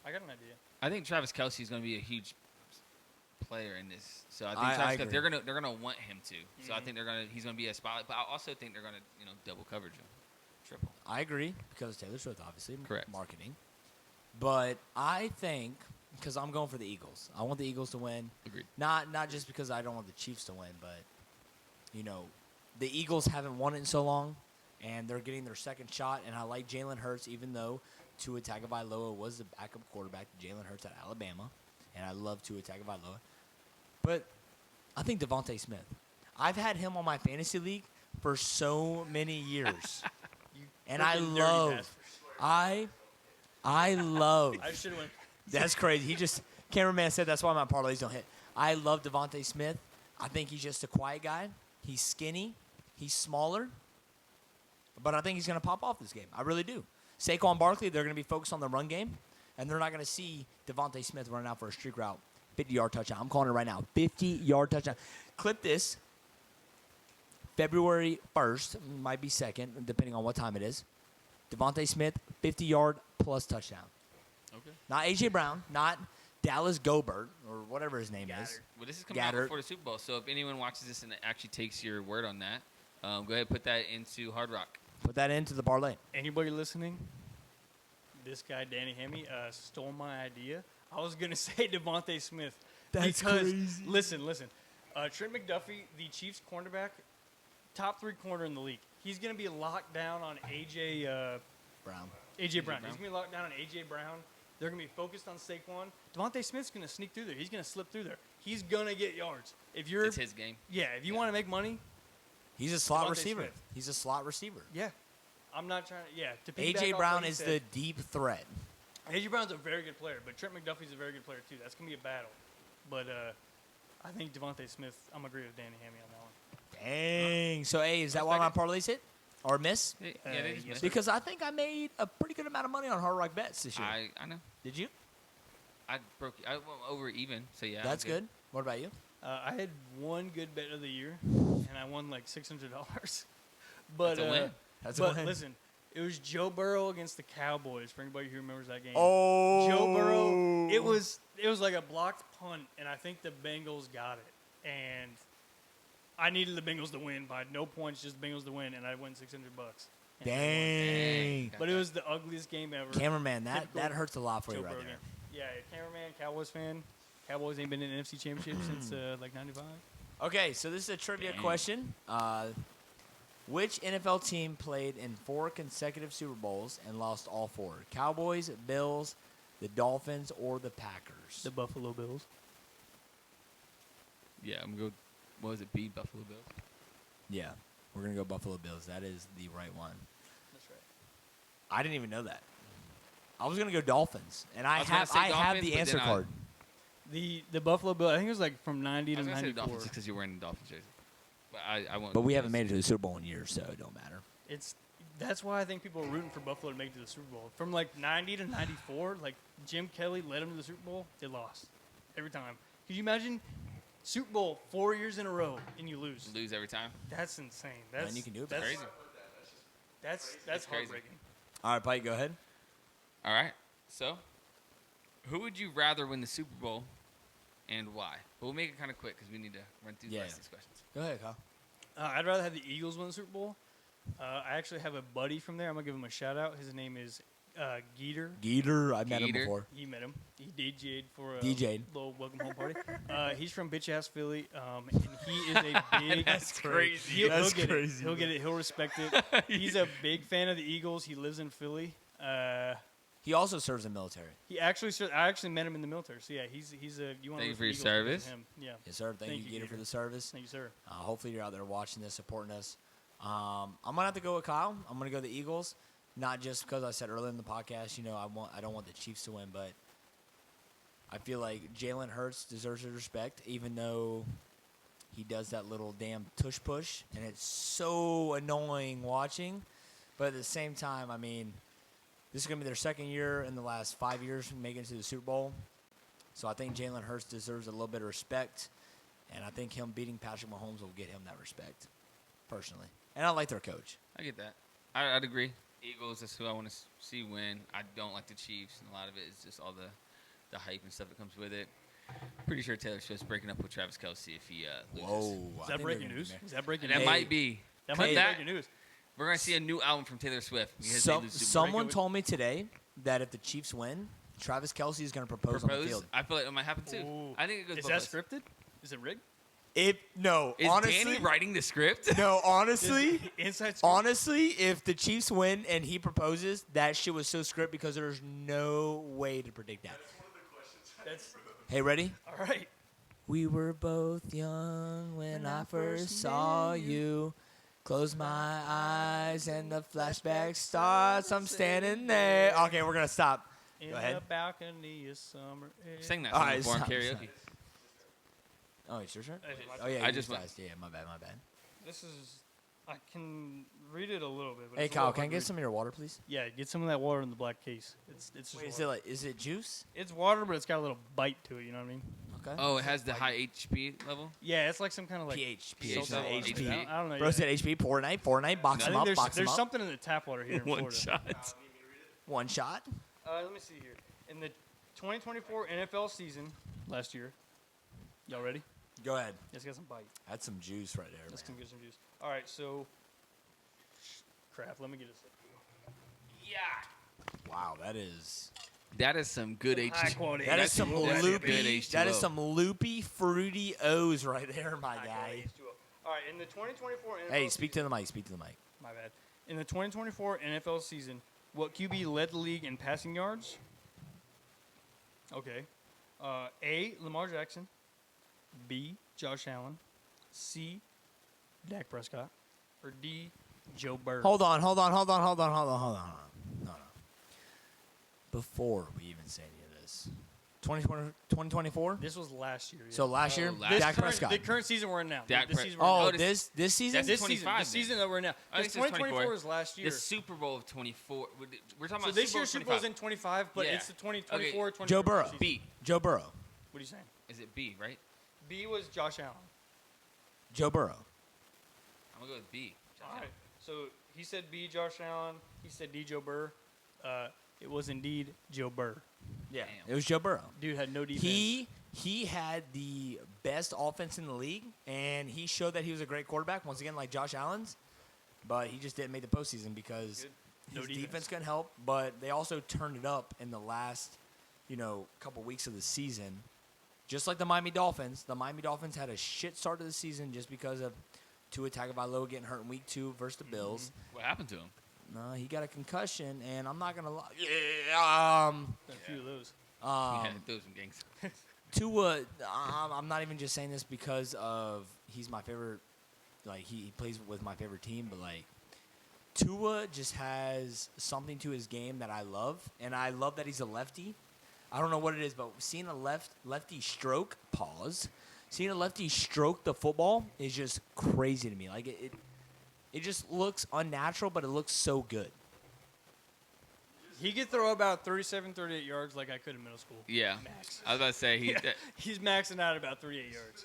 I got an idea. I think Travis Kelce is going to be a huge player in this. So I think I Travis Kelce, agree. they're gonna want him to. So I think he's gonna be a spotlight. But I also think they're gonna double coverage him, triple. I agree because of Taylor Swift, obviously. Correct. Marketing. But I think, because I'm going for the Eagles. I want the Eagles to win. Agreed. Not just because I don't want the Chiefs to win, but, the Eagles haven't won it in so long, and they're getting their second shot. And I like Jalen Hurts, even though Tua Tagovailoa was the backup quarterback to Jalen Hurts at Alabama. And I love Tua Tagovailoa. But I think Devontae Smith. I've had him on my fantasy league for so many years. And I Freaking dirty love, bastard. I love, I should have went. that's crazy. Cameraman said that's why my parlays don't hit. I love Devontae Smith. I think he's just a quiet guy. He's skinny. He's smaller. But I think he's going to pop off this game. I really do. Saquon Barkley, they're going to be focused on the run game. And they're not going to see Devontae Smith running out for a streak route. 50-yard touchdown. I'm calling it right now. 50-yard touchdown. Clip this. February 1st, might be 2nd, depending on what time it is. Devontae Smith, 50-yard plus touchdown. Okay. Not A.J. Brown, not Dallas Gobert, or whatever his name is. Well, this is coming out Gaddard. before the Super Bowl. So if anyone watches this and actually takes your word on that, go ahead and put that into Hard Rock. Put that into the parlay. Anybody listening? This guy, Danny Hemme, stole my idea. I was going to say Devontae Smith. That's because, crazy. Listen. Trent McDuffie, the Chiefs cornerback, top 3 corner in the league. He's going to be locked down on A.J. Brown. He's going to be locked down on A.J. Brown. They're going to be focused on Saquon. Devontae Smith's going to sneak through there. He's going to slip through there. He's going to get yards. If you're, It's his game. yeah, if you want to make money, He's a slot Devontae receiver. Smith. He's a slot receiver. yeah. I'm not trying to, yeah. To A.J. piggyback off Brown what he is said, the deep threat. A.J. Brown's a very good player, but Trent McDuffie's a very good player too. That's gonna be a battle. But I think Devontae Smith. I'm agree with Danny Hemme on that one. Dang. So, A, is that why my parlays hit? Or miss? Yeah, they just yes, missed. Because I think I made a pretty good amount of money on Hard Rock Bets this year. I know. Did you? I went over even. So yeah. That's I'm good. What about you? I had one good bet of the year, and I won like $600. But That's a win. That's a but win. listen, it was Joe Burrow against the Cowboys. For anybody who remembers that game. Oh. Joe Burrow. It was like a blocked punt, and I think the Bengals got it. And I needed the Bengals to win by no points, just the Bengals to win, and I won $600. And I won. Dang. But it was the ugliest game ever. Cameraman, that Typical hurts a lot for Joe you right Burrow there. game. Yeah, cameraman, Cowboys fan. Cowboys ain't been in an NFC Championship since like '95. Okay, so this is a trivia question. Which NFL team played in 4 consecutive Super Bowls and lost all 4? Cowboys, Bills, the Dolphins, or the Packers? The Buffalo Bills. Yeah, I'm going to go. What was it? B, Buffalo Bills? Yeah, we're going to go Buffalo Bills. That is the right one. That's right. I didn't even know that. I was going to go Dolphins, and I was gonna have say I have Dolphins, the but answer then card. The Buffalo Bills. I think it was like from '90 I to was going to say the '94. Dolphins because you're wearing the Dolphins jersey. But I won't. But we haven't made it to the Super Bowl in years, so it don't matter. That's why I think people are rooting for Buffalo to make it to the Super Bowl. From like '90 to '94, like Jim Kelly led them to the Super Bowl. They lost every time. Could you imagine Super Bowl 4 years in a row and you lose? Lose every time. That's insane. And you can do it. That's Crazy. That's It's crazy. heartbreaking. All right, Pike, go ahead. All right. So, who would you rather win the Super Bowl and why? But we'll make it kind of quick because we need to run through the rest of these questions. Go ahead, Kyle. I'd rather have the Eagles win the Super Bowl. I actually have a buddy from there. I'm gonna give him a shout out. His name is Geeter. Geeter, I met him Geeter. before. He met him. He DJ'd for a DJ'd. little welcome home party. He's from bitch ass Philly, and he is a big. That's crazy. That's He'll get crazy, it. He'll get it. He'll respect it. He's a big fan of the Eagles. He lives in Philly. He also serves in the military. I actually met him in the military. So yeah, he's a. You want Thank you to for your service. Him. Yeah. Yes, sir. Thank you, Geeter, Geeter. for the service. Thank you, sir. Hopefully you're out there watching this, supporting us. I'm gonna have to go with Kyle. I'm gonna go the Eagles, not just because I said earlier in the podcast, I don't want the Chiefs to win, but I feel like Jalen Hurts deserves his respect, even though he does that little damn tush push, and it's so annoying watching. But at the same time, I mean, this is gonna be their second year in the last 5 years making it to the Super Bowl, so I think Jalen Hurts deserves a little bit of respect, and I think him beating Patrick Mahomes will get him that respect, personally. And I like their coach. I get that. I'd agree. Eagles is who I want to see win. I don't like the Chiefs, and a lot of it is just all the hype and stuff that comes with it. Pretty sure Taylor Swift's breaking up with Travis Kelce if he loses. Whoa. Is that breaking news? Is that breaking And news? that might be. That Cut might be that. breaking news. We're going to see a new album from Taylor Swift. Because they lose Super Bowl. Someone told me today that if the Chiefs win, Travis Kelce is going to propose on the field. I feel like it might happen too. Ooh. I think it goes Is both that ways. scripted? Is it rigged? Is honestly, Danny writing the script? No, honestly, Inside scoop? honestly, if the Chiefs win and he proposes, that shit was so scripted because there's no way to predict that. That's Hey, ready? all right. We were both young when I first saw you. Close my eyes and the flashback starts. I'm standing there. Okay, we're gonna stop. In Go ahead. the balcony of summer. Sing that All song right, before in stop, karaoke. stop. Oh, it's your turn? I Oh, yeah, I you just went. guys. Yeah, my bad. This is. I can read it a little bit. But Hey, it's a Kyle, little can I hard to get read. some of your water, please? Yeah, get some of that water in the black case. It's just Wait, water. is it juice? It's water, but it's got a little bite to it. You know what I mean? Okay. Oh, it has the high HP level? Yeah, it's like some kind of like pH. pH Said level. HP. I don't know. Bro said HP. Fortnite. Box I him think up. there's Box him there's up. something in the tap water here in Florida. shot. One shot. Let me see here. In the 2024 NFL season last year, y'all ready? Go ahead. It's got some bite. That's some juice right there, Let's man. get some juice. All right, so crap. Let me get a sip. Wow, that is That is some good High H. quality. that is That's some good loopy. H2O. That is some loopy, fruity O's right there, my High guy. quality H2O. All right, in the 2024 NFL Hey, speak to the mic. Speak to the mic. My bad. In the 2024 NFL season, what QB led the league in passing yards? Okay. A. Lamar Jackson. B. Josh Allen. C. Dak Prescott. Or D. Joe Burrow. Hold on. No. Before we even say any of this, 2024. This was last year. Yeah. So last year, last Dak year. Prescott. The current season we're in now. Dak the Pre- season we're in now. Oh, Oh, this season. That's This 25 season. The then. season that we're in now. I think This it says 2024 24. is last year. The Super Bowl of 24. We're talking So about this Super Bowl year's Super Bowl is 25. in 25, but Yeah. it's the 2024 Okay. Joe Burrow. season. B. Joe Burrow. What are you saying? Is it B, right? B was Josh Allen. Joe Burrow. I'm going to go with B. All right. So he said B, Josh Allen. He said D, Joe Burr. It was indeed Joe Burr. Yeah, Damn. it was Joe Burrow. Dude had no defense. He had the best offense in the league, and he showed that he was a great quarterback. Once again, like Josh Allen's, but he just didn't make the postseason because No his defense. defense couldn't help. But they also turned it up in the last, couple weeks of the season, just like the Miami Dolphins had a shit start to the season just because of Tua Tagovailoa getting hurt in week 2 versus the Bills. What happened to him? No, he got a concussion, and I'm not gonna lie. Got a few of those. Yeah, those some gangs. Tua, I'm not even just saying this because of he's my favorite. Like he plays with my favorite team, but like Tua just has something to his game that I love, and I love that he's a lefty. I don't know what it is, but seeing a lefty stroke seeing a lefty stroke the football is just crazy to me. Like it just looks unnatural, but it looks so good. He could throw about 37, 38 yards like I could in middle school. Yeah. Max. I was about to say he. He's maxing out about 38 yards.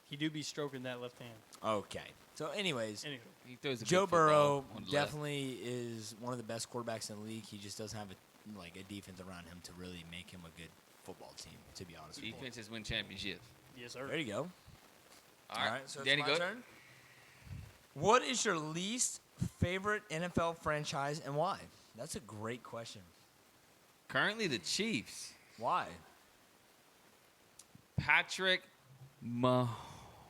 He do be stroking that left hand. Okay. So, anyways, Anywho, He throws a Joe good football Burrow on the left. definitely is one of the best quarterbacks in the league. He just doesn't have a defense around him to really make him a good football team, to be honest with you. Defenses win championships. yes, sir. There you go. All right. so Danny, it's my go. turn. What is your least favorite NFL franchise and why? That's a great question. Currently, the Chiefs. Why? Patrick Mahomes.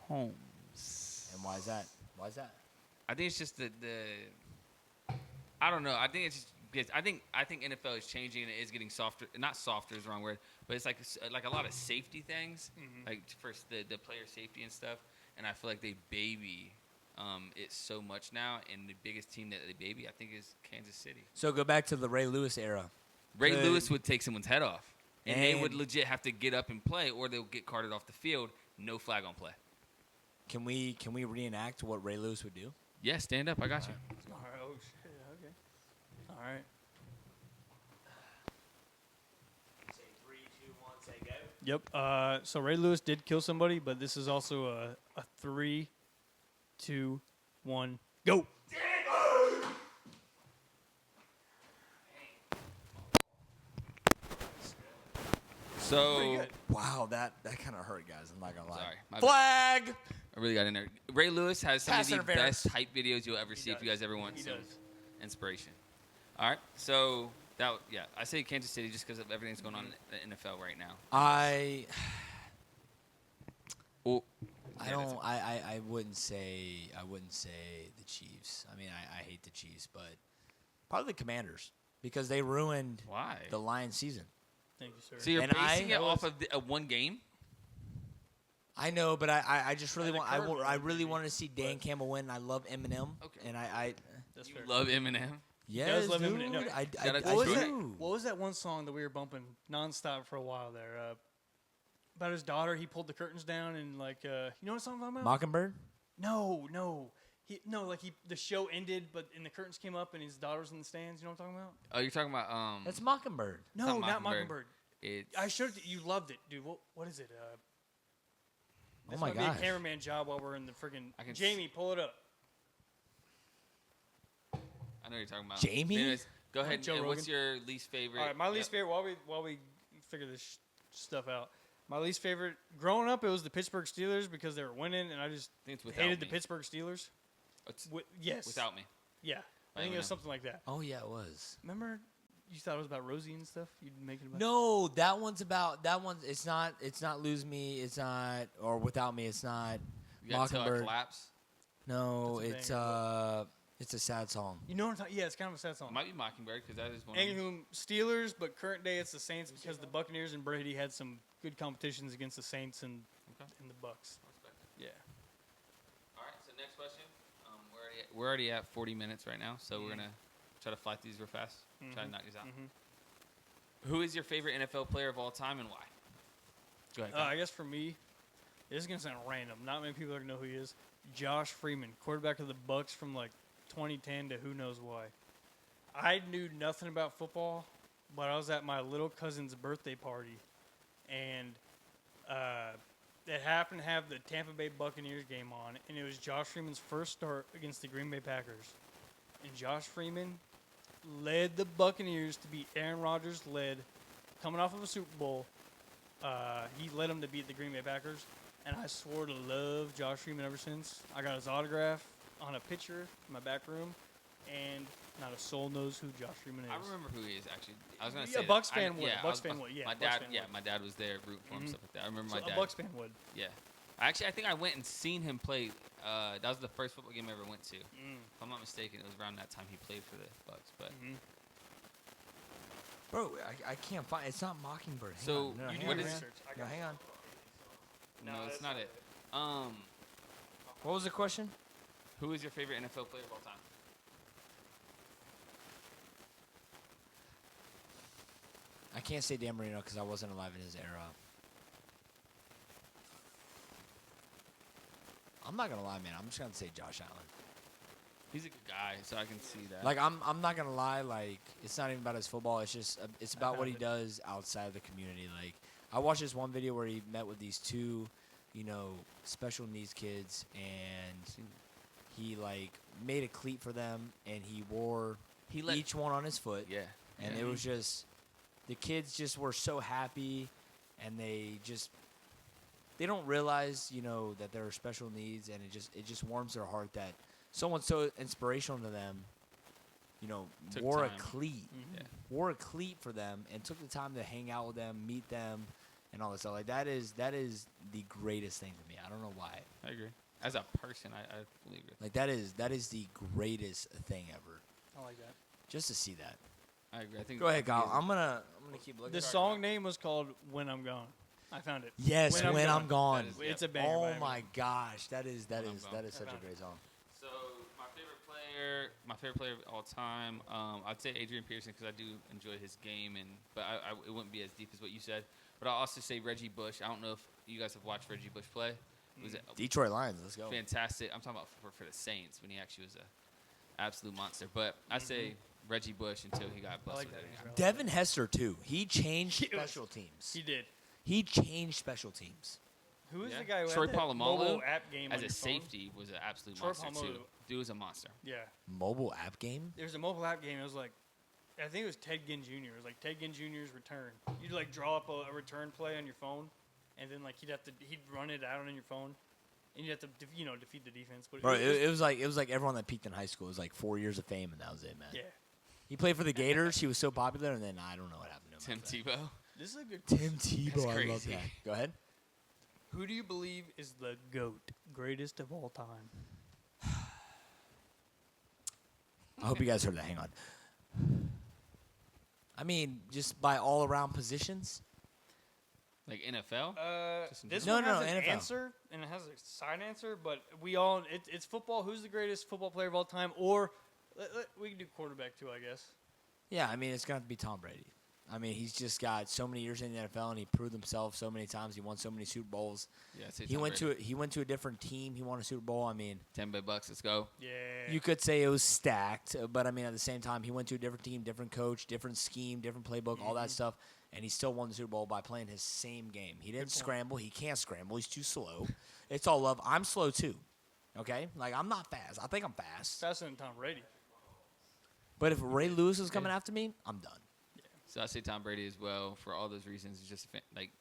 And why is that? Why is that? I think it's just the I don't know. I think it's just because I think NFL is changing and it is getting softer. Not softer is the wrong word, but it's like a lot of safety things, like first the player safety and stuff. And I feel like they baby it so much now. And the biggest team that they baby, I think, is Kansas City. So go back to the Ray Lewis era. Ray Good. Lewis would take someone's head off, and they would And- legit have to get up and play, or they'll get carted off the field. No flag on play. Can we reenact what Ray Lewis would do? Yeah, stand up. I got you. All right. Oh, shit. Okay. All right. Say 3, 2, 1, say go. Yep. So Ray Lewis did kill somebody, but this is also a 3, 2, 1, go. So Wow, that kind of hurt, guys. I'm not gonna lie. Sorry, my bad. Flag. I really got in there. Ray Lewis has some Pass of the interference. best hype videos you'll ever see if you guys ever want He some does. inspiration. All right, so I say Kansas City just because of everything that's going on in the NFL right now. I Yeah, don't. I wouldn't say the Chiefs. I mean, I hate the Chiefs, but probably the Commanders because they ruined Why? the Lions season. Thank you, sir. So you're And basing I- it off of one game? I know, but I just really And the want. current I one, really maybe, wanted to see Dan but- Campbell win. I love Eminem. Okay. And I That's You fair. love Eminem. yes, love dude. Eminem. No. I What What was, that, do. what was that one song that we were bumping nonstop for a while there? About his daughter, he pulled the curtains down and like, you know what song I'm talking about? Mockingbird. No. The show ended, but and the curtains came up and his daughter's in the stands. You know what I'm talking about? Oh, you're talking about That's Mockingbird. No, not not Mockingbird. Mockingbird. It's I showed it. You loved it, dude. What is it? This my might be gosh. a cameraman job while we're in the friggin' I can Jamie, pull it up. I know what you're talking about. Jamie? Anyways, go ahead. Joe And what's Rogan. your least favorite? All right, my least favorite. While we figure this stuff out, my least favorite growing up it was the Pittsburgh Steelers because they were winning, and I just I think it's without hated me. the Pittsburgh Steelers. It's Yes, without me. Yeah, I think it was something like that. Oh yeah, it was. Remember, you thought it was about Rosie and stuff. You'd make it about. No, that one's about that one's. It's not lose me. It's not or without me. It's not You got Till I Mockingbird. Collapse. No, That's a it's a sad song. You know what I'm talking? Yeah, it's kind of a sad song. It might be Mockingbird because that is one. Of them. Anywho, Steelers, but current day it's the Saints because the Buccaneers and Brady had some good competitions against the Saints and the Bucks. Yeah. All right. So next question. We're already at 40 minutes right now, so we're gonna try to fly through these real fast. Try to knock these out. Who is your favorite NFL player of all time and why? Go ahead. I guess for me, this is gonna sound random. Not many people are gonna know who he is. Josh Freeman, quarterback of the Bucks from like 2010 to who knows why. I knew nothing about football, but I was at my little cousin's birthday party, and it happened to have the Tampa Bay Buccaneers game on, and it was Josh Freeman's first start against the Green Bay Packers. And Josh Freeman led the Buccaneers to beat Aaron Rodgers led, coming off of a Super Bowl. He led them to beat the Green Bay Packers, and I swore to love Josh Freeman ever since. I got his autograph on a picture in my back room. and not a soul knows who Josh Freeman is. I remember who he is actually. I was gonna Yeah, say Bucks that. fan would. Yeah, Bucks fan would. Yeah, my Bucks dad. fan Yeah, would. my dad was there rooting for him, stuff like that. I remember So my dad. a Bucks fan would. Yeah. Actually, I think I went and seen him play. That was the first football game I ever went to. If I'm not mistaken, it was around that time he played for the Bucks. But Bro, I can't find. It's not Mockingbird. Hang So, on. No, you hang what on, is- man. No, hang on. no, No, it's that's not it. What was the question? Who is your favorite NFL player of all time? I can't say Dan Marino because I wasn't alive in his era. I'm not gonna lie, man. I'm just gonna say Josh Allen. He's a good guy, so I can see that. Like I'm not gonna lie. Like it's not even about his football. It's just it's about what he found does outside of the community. Like I watched this one video where he met with these two, special needs kids, and he like made a cleat for them, and he wore each one on his foot. yeah. And it was just, the kids just were so happy, and they don't realize, that there are special needs, and it just warms their heart that someone so inspirational to them, Took wore time. a cleat, Yeah. wore a cleat for them, and took the time to hang out with them, meet them, and all this stuff. Like that is the greatest thing to me. I don't know why. I agree. As a person, I fully agree. Like that is the greatest thing ever. I like that. Just to see that. I agree. I think. Go ahead, I think Kyle. I'm gonna keep looking. The song name was called "When I'm Gone." I found it. Yes, when I'm gone. That is- It's a banger. by Oh everyone. my gosh, that is When I'm gone. such a found great song. So my favorite player of all time, I'd say Adrian Peterson because I do enjoy his game, but it wouldn't be as deep as what you said. But I'll also say Reggie Bush. I don't know if you guys have watched Reggie Bush play. It was Detroit Lions, let's go. fantastic. I'm talking about for the Saints when he actually was a absolute monster. But I say Reggie Bush until he got I busted. like that with it. answer. Devin Hester too. He changed He was- special teams. He did. He changed special teams. Who is Yeah. the guy who Troy had that Polamalu, mobile app game As on a your phone? safety, was an absolute Troy monster too. Polamalu. Dude was a monster. Yeah. Mobile app game. There was a mobile app game. It was like, I think it was Ted Ginn Jr. It was like Ted Ginn Jr.'s return. You'd like draw up a return play on your phone, and then like he'd run it out on your phone, and you'd have to defeat the defense. But Bro, it was like everyone that peaked in high school. It was like 4 years of fame, and that was it, man. yeah. He played for the Gators. He was so popular, and then I don't know what happened to him. Tim after that. Tebow. This is a good. Tim Tebow. I love crazy. that. Go ahead. Who do you believe is the GOAT, greatest of all time? I hope you guys heard that. Hang on. I mean, just by all around positions. Like NFL. Just in This No, one no, has an NFL. answer and it has a side answer, but it's football. Who's the greatest football player of all time? Or we can do quarterback too, I guess. Yeah, I mean, it's going to be Tom Brady. I mean, he's just got so many years in the NFL, and he proved himself so many times. He won so many Super Bowls. Yeah, I'd say He Tom went Brady. to a different team. He won a Super Bowl. I mean, Tampa Bay Bucks. Let's go. Yeah. you could say it was stacked, but I mean, at the same time, he went to a different team, different coach, different scheme, different playbook, all that stuff, and he still won the Super Bowl by playing his same game. He didn't point. scramble. He can't scramble. He's too slow. It's all love. I'm slow too. Okay, like I'm not fast. I think I'm fast. faster than Tom Brady. But if Ray Lewis is coming after me, I'm done. So I say Tom Brady as well for all those reasons. It's just like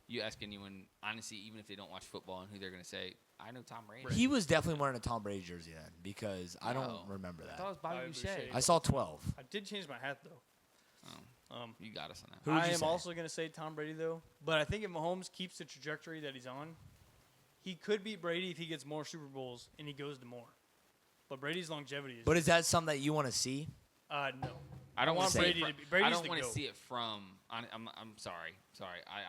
you ask anyone, honestly, even if they don't watch football, and who they're gonna say, I know Tom Brady. He was definitely wearing a Tom Brady jersey then because I No. don't remember I thought it that. was Bobby Bobby Boucher. Boucher. I saw 12. I did change my hat though. You got us on that. Who would I you am say? also going to say Tom Brady though, but I think if Mahomes keeps the trajectory that he's on, he could beat Brady if he gets more Super Bowls and he goes to more. But Brady's longevity is. But is that something that you want to see? No. I don't want want Brady to be. Brady's I don't the want to GOAT. see it from. I'm sorry.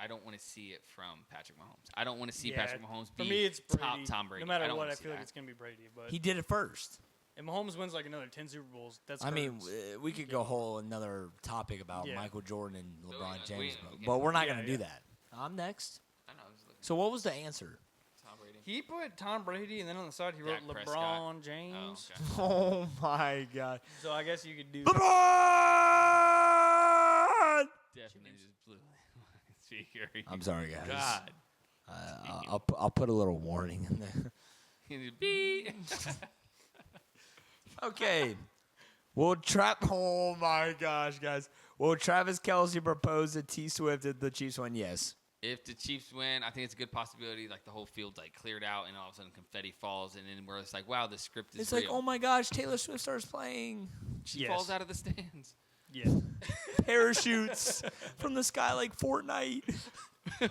I don't want to see it from Patrick Mahomes. I don't want to see Yeah, Patrick Mahomes be For me, it's Brady. top Tom Brady. No matter don't what, wanna I see feel like that. it's going to be Brady. But He did it first. if Mahomes wins like another 10 Super Bowls, that's. I mean, curtains. we could go whole another topic about Yeah. Michael Jordan and No, LeBron yeah, we- James, we but can't- we're not Yeah, going to do yeah. that. I'm next. I know. I was looking So what was the answer? at Tom Brady. he put Tom Brady, and then on the side he wrote Dak LeBron Prescott. James. Oh, okay. Oh my God, So I guess you could do. LeBron! Definitely just blew my speaker. I'm sorry, guys. God. I'll put a little warning in there. Beep. Okay. Oh my gosh, guys. Will Travis Kelce propose to T Swift if the Chiefs win? Yes. If the Chiefs win, I think it's a good possibility. Like the whole field's like cleared out, and all of a sudden confetti falls, and then we're just like, wow, the script is It's real. like, oh my gosh, Taylor Swift starts playing. She Yes. falls out of the stands. Yeah. Parachutes from the sky like Fortnite.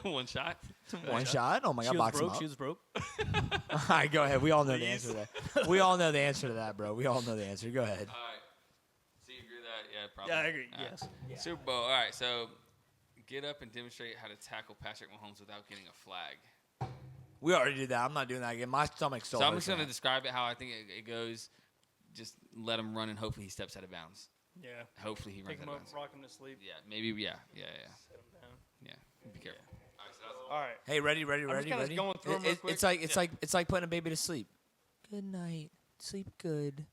One shot. One shot. Oh my God, She was box him broke. up. She was broke. All right, go ahead. We all know the answer to that. We all know the answer to that, bro. We all know the answer. Go ahead. All right. So you agree with that? Yeah, probably. Yeah, I agree. All right. Yes. Super Bowl. All right, so get up and demonstrate how to tackle Patrick Mahomes without getting a flag. We already did that. I'm not doing that again. My stomach's still So I'm hurts just going to from that. describe it how I think it goes. Just let him run, and hopefully he steps out of bounds. Yeah. Hopefully he runs Take out him of up, bounds. rock him to sleep. Yeah, maybe. Yeah. Set him down. Yeah. Be careful. All right, so that's All right. Hey, ready, just kinda going through 'em real quick. It's like putting a baby to sleep. Good night. Sleep good.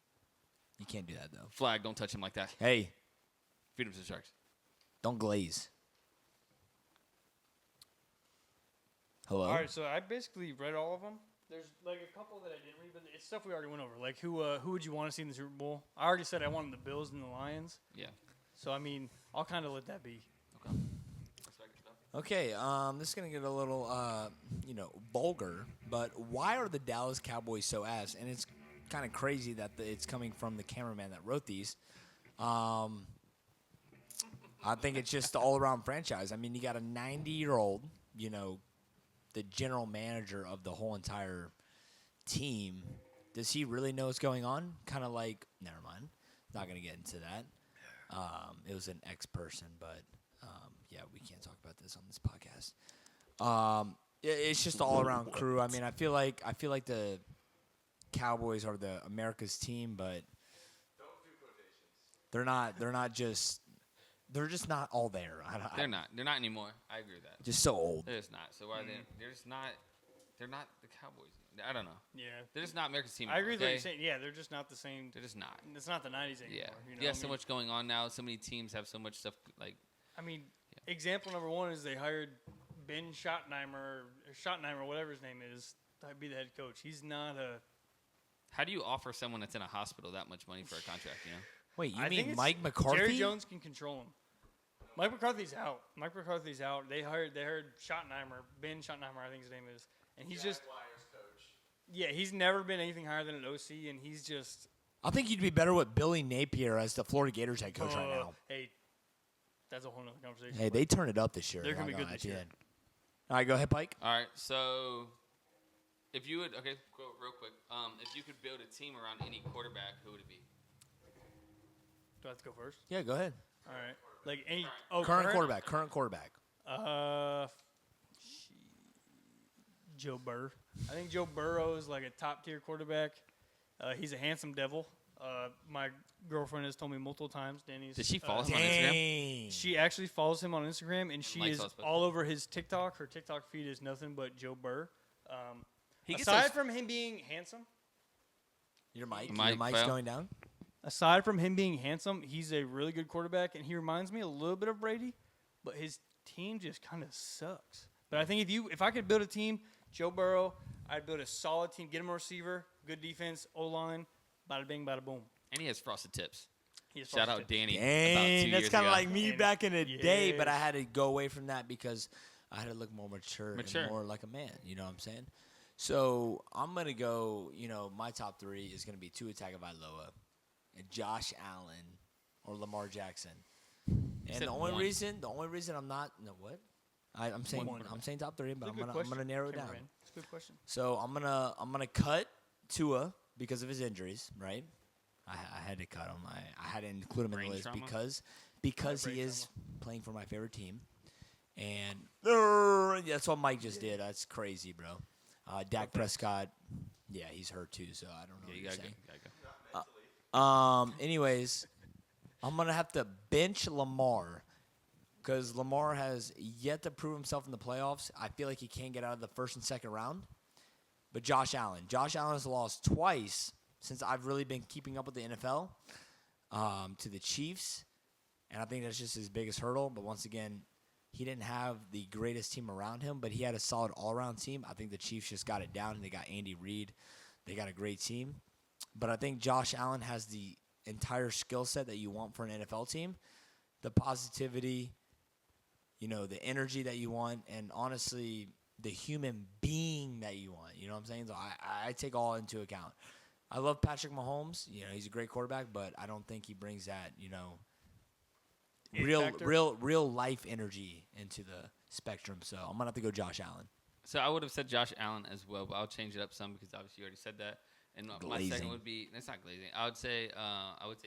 You can't do that though. flag. Don't touch him like that. Hey, Feed him to the sharks. don't glaze. Hello. All right. So I basically read all of them. There's like a couple that I didn't read, but it's stuff we already went over. Like who would you want to see in the Super Bowl? I already said I wanted the Bills and the Lions. Yeah. So I mean, I'll kind of let that be. Okay. Okay, this is gonna get a little, vulgar, but why are the Dallas Cowboys so ass? And it's kind of crazy that it's coming from the cameraman that wrote these. I think it's just the all-around franchise. I mean, you got a 90-year-old, the general manager of the whole entire team. Does he really know what's going on? Kind of like, never mind, not gonna get into that. It was an ex-person, but. Yeah, we can't talk about this on this podcast. It's just all around crew. I mean, I feel like the Cowboys are the America's team, but they're not. They're just not all there. They're not. They're not anymore. I agree with that. Just so old. They're just not. So why they're just not. They're not the Cowboys. I don't know. Yeah. They're just not America's team. I agree with what okay? you're saying. Yeah, they're just not the same. They're just not. It's not the 90s anymore. Yeah. You know Yeah. what I So mean? much going on now. So many teams have so much stuff. Like. I mean, example number one is they hired Ben Schottenheimer, whatever his name is, to be the head coach. He's not a. How do you offer someone that's in a hospital that much money for a contract? You know. Wait, you I think mean it's Mike McCarthy? Jerry Jones can control him. Mike McCarthy's out. They hired Schottenheimer, Ben Schottenheimer, I think his name is, and he's just. Yeah, he's never been anything higher than an OC, and he's just. I think you'd be better with Billy Napier as the Florida Gators head coach right now. Hey, that's a whole nother conversation. Hey, they turned it up this year. They're gonna be Not good lie this to you. year. All right, go ahead, Pike. All right. So, if you would, okay, go real quick. If you could build a team around any quarterback, who would it be? Do I have to go first? Yeah, go ahead. All right. Like any Current quarterback. Joe Burrow. I think Joe Burrow is like a top tier quarterback. He's a handsome devil. My girlfriend has told me multiple times. Danny's. Did she follow him on Instagram? Dang. She actually follows him on Instagram, and she Likes is all his posts. all over his TikTok. Her TikTok feed is nothing but Joe Burrow. He gets Aside those- from him being handsome, Your Mike mic's fell. going down? aside from him being handsome, he's a really good quarterback, and he reminds me a little bit of Brady, but his team just kind of sucks. But I think if I could build a team, Joe Burrow, I'd build a solid team, get him a receiver, good defense, O-line, bada bing, bada boom. And he has frosted tips. He has Shout frosted out tips. Danny. about 2 Dang, that's years kind of ago. like me And- back in the day, but I yes. had to go away from that because I had to look more mature. Mature. And more like a man. You know what I'm saying? So I'm gonna go. My top three is gonna be Tua Tagovailoa, and Josh Allen, or Lamar said Jackson. And the only one. reason I'm not what? I'm saying One. top three, but It's a I'm good gonna question, narrow it down. Cameron. It's a good question. So I'm gonna cut Tua because of his injuries, right? I had to cut him. I had to include him in Brain the list trauma? because Brain he is trauma. playing for my favorite team, and that's what Mike just did. That's crazy, bro. Dak Prescott, yeah, he's hurt too, so I don't know. Yeah, what you you're gotta saying. go. Anyways, I'm gonna have to bench Lamar because Lamar has yet to prove himself in the playoffs. I feel like he can't get out of the first and second round. But Josh Allen has lost twice since I've really been keeping up with the NFL to the Chiefs, and I think that's just his biggest hurdle. But once again, he didn't have the greatest team around him, but he had a solid all-around team. I think the Chiefs just got it down, and they got Andy Reid. They got a great team. But I think Josh Allen has the entire skill set that you want for an NFL team. The positivity, the energy that you want, and honestly, the human being that you want. You know what I'm saying? So I take all into account. I love Patrick Mahomes. He's a great quarterback, but I don't think he brings that, real life energy into the spectrum. So I'm gonna have to go Josh Allen. So I would have said Josh Allen as well, but I'll change it up some because obviously you already said that. And my second would be – it's not glazing. I would say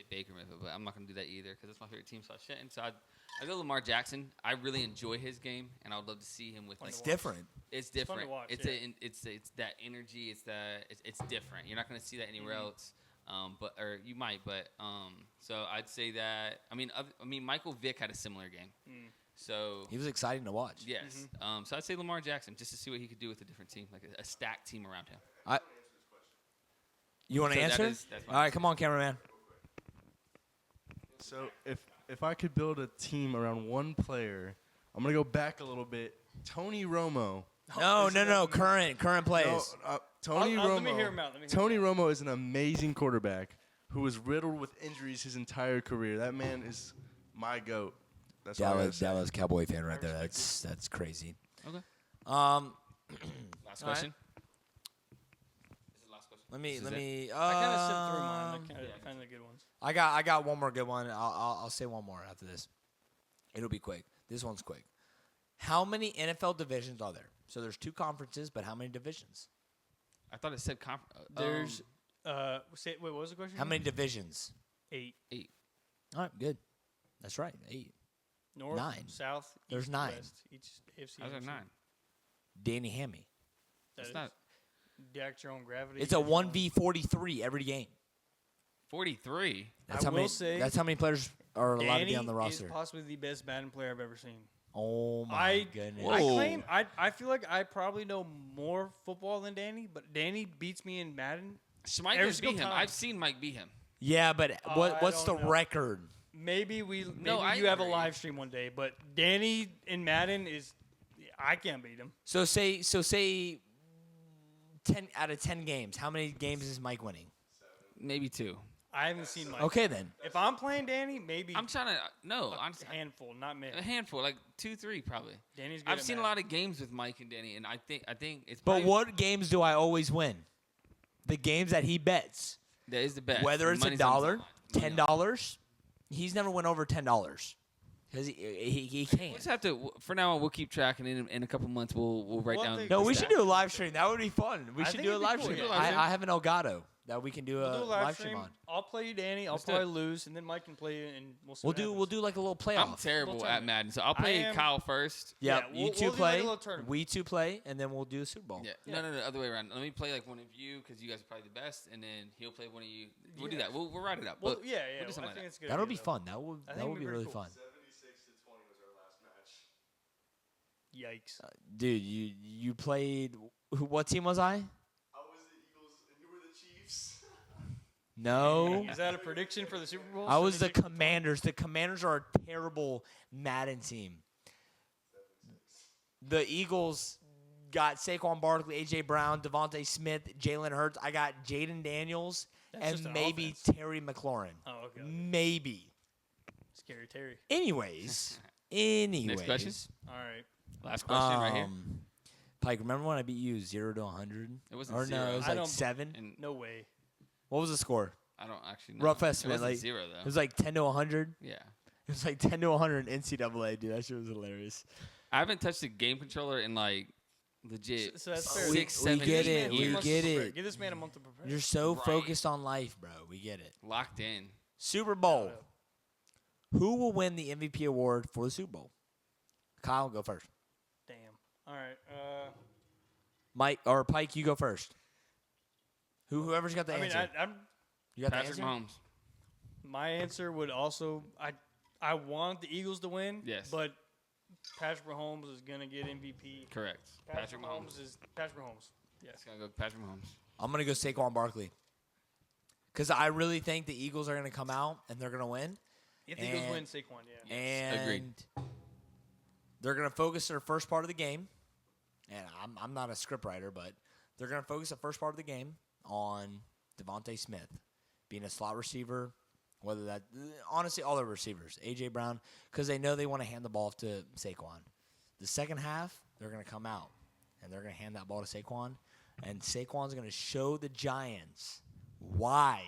Baker Mayfield, but I'm not going to do that either because that's my favorite team, so I shouldn't. So I'd go Lamar Jackson. I really enjoy his game, and I would love to see him with – It's different. It's different. It's fun to watch, It's that energy. It's different. You're not going to see that anywhere else. Or you might, but so I'd say that. I mean, Michael Vick had a similar game. So he was exciting to watch. Yes. So I'd say Lamar Jackson just to see what he could do with a different team, like a stacked team around him. You want to answer? That's all right, come on, cameraman. So if I could build a team around one player, I'm gonna go back a little bit. Tony Romo. No. Current players. No, Tony Romo. Let me hear him out. Tony Romo is an amazing quarterback who was riddled with injuries his entire career. That man is my GOAT. That's Dallas Cowboy fan right there. That's crazy. Okay. Last question. Let me. I kind of sit through mine. I kind of good ones. I got one more good one. I'll say one more after this. It'll be quick. This one's quick. How many NFL divisions are there? So there's 2 conferences, but how many divisions? I thought it said There's wait, what was the question? How many divisions? 8. All right, good. That's right, 8. North, 9. South. There's East, 9. West, each AFC. How's there 9? Danny Hammy. That's not React your own gravity. It's a 1v43 every game. 43. That's I how many. will say That's how many players are allowed to be on the Danny roster. is possibly the best Madden player I've ever seen. Oh my goodness! I claim I feel like I probably know more football than Danny, but Danny beats me in Madden. Mike every has beat single him. time. I've seen Mike beat him. Yeah, but what's the don't know. record? Maybe you I have a agree. live stream one day, but Danny in Madden I can't beat him. So say 10 out of 10 games. How many games is Mike winning? Maybe 2. I haven't seen Mike. Okay then. If I'm playing Danny, maybe I'm trying to a handful, not many. a handful, like 2, 3 probably. Danny's good I've at seen a Madden. lot of games with Mike and Danny, and I think it's. But probably, what games do I always win? The games that he bets. that is the best. Whether it's Money's on the $1, line. $10, he's never went over $10 because he We'll can't. just have to. For now on, we'll keep tracking it. In a couple months, we'll write We'll down. have No, to- we should do a live stream. That would be fun. We I should think do a it'd be live cool, stream. yeah. I have an Elgato that we can do We'll a do a live stream on. I'll play you, Danny. I'll Let's do probably it. lose, and then Mike can play you, and we'll see. We'll do like a little playoff. I'm terrible Little at tournament. Madden, so I'll play I am- Kyle first. Yeah, Yeah, you we'll 2 do like a play. little tournament. We 2 play, and then we'll do a Super Bowl. Yeah. Yeah. No, other way around. Let me play like one of you because you guys are probably the best, and then he'll play one of you. We'll do Yeah. that. We'll write it up. Well, But yeah. We'll do I something think like it's good. That'll be idea, though. fun. That would I think that would it'd be be really pretty fun. 76-20 was our last match. Yikes! Dude, you played. What team was I? I was the Eagles and you were the Chiefs. No. Is that a prediction for the Super Bowl? I was the 76? Commanders. The Commanders are a terrible Madden team. The Eagles got Saquon Barkley, A.J. Brown, Devontae Smith, Jalen Hurts. I got Jaden Daniels That's just and an maybe offense. Terry McLaurin. Oh, okay. Maybe. Scary Terry. Anyways. Next question. All right. Last question right here. Pike, remember when I beat you 0 to 100? It wasn't Or 0. no, it was I like don't- 7. And No way. What was the score? I don't actually know. Rough It estimate, wasn't like 0 it though. was like 10 to 100. Yeah. It was like 10 to 100 in NCAA, dude. That shit was hilarious. I haven't touched a game controller in like legit So that's fair. 6, We 7 get years. it. We Give get this man a month to it. prepare. Give this man a month to prepare. You're so Right. focused on life, bro. We get it. Locked in. Super Bowl. Who will win the MVP award for the Super Bowl? Kyle, go first. Damn. All right. Mike or Pike, you go first. Whoever's got the I mean, answer. I'm You got Patrick the answer? Mahomes. my answer would also I want the Eagles to win. Yes. But Patrick Mahomes is gonna get MVP. Correct. Patrick Mahomes. is Patrick Mahomes. Yes. It's gonna go Patrick Mahomes. I'm going to go Saquon Barkley. Because I really think the Eagles are going to come out and they're going to win. If the Eagles And- win, Saquon, yeah. And Agreed. they're going to focus their first part of the game. And I'm not a scriptwriter, but they're going to focus the first part of the game on Devontae Smith being a slot receiver, Whether that, honestly, all the receivers, A.J. Brown, because they know they want to hand the ball off to Saquon. The second half, they're going to come out, and they're going to hand that ball to Saquon, and Saquon's going to show the Giants why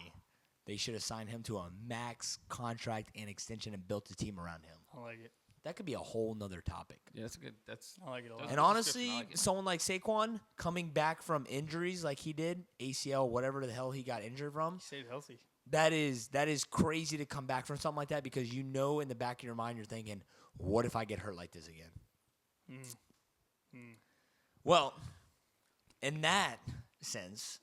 they should have signed him to a max contract and extension and built a team around him. I like it. That could be a whole nother topic. Yeah, that's good. I like it a lot. That's And a good honestly, description. I like it. someone like Saquon coming back from injuries like he did, ACL, whatever the hell he got injured from, He stayed healthy. that is crazy to come back from something like that because you know in the back of your mind you're thinking, what if I get hurt like this again? Well, in that sense,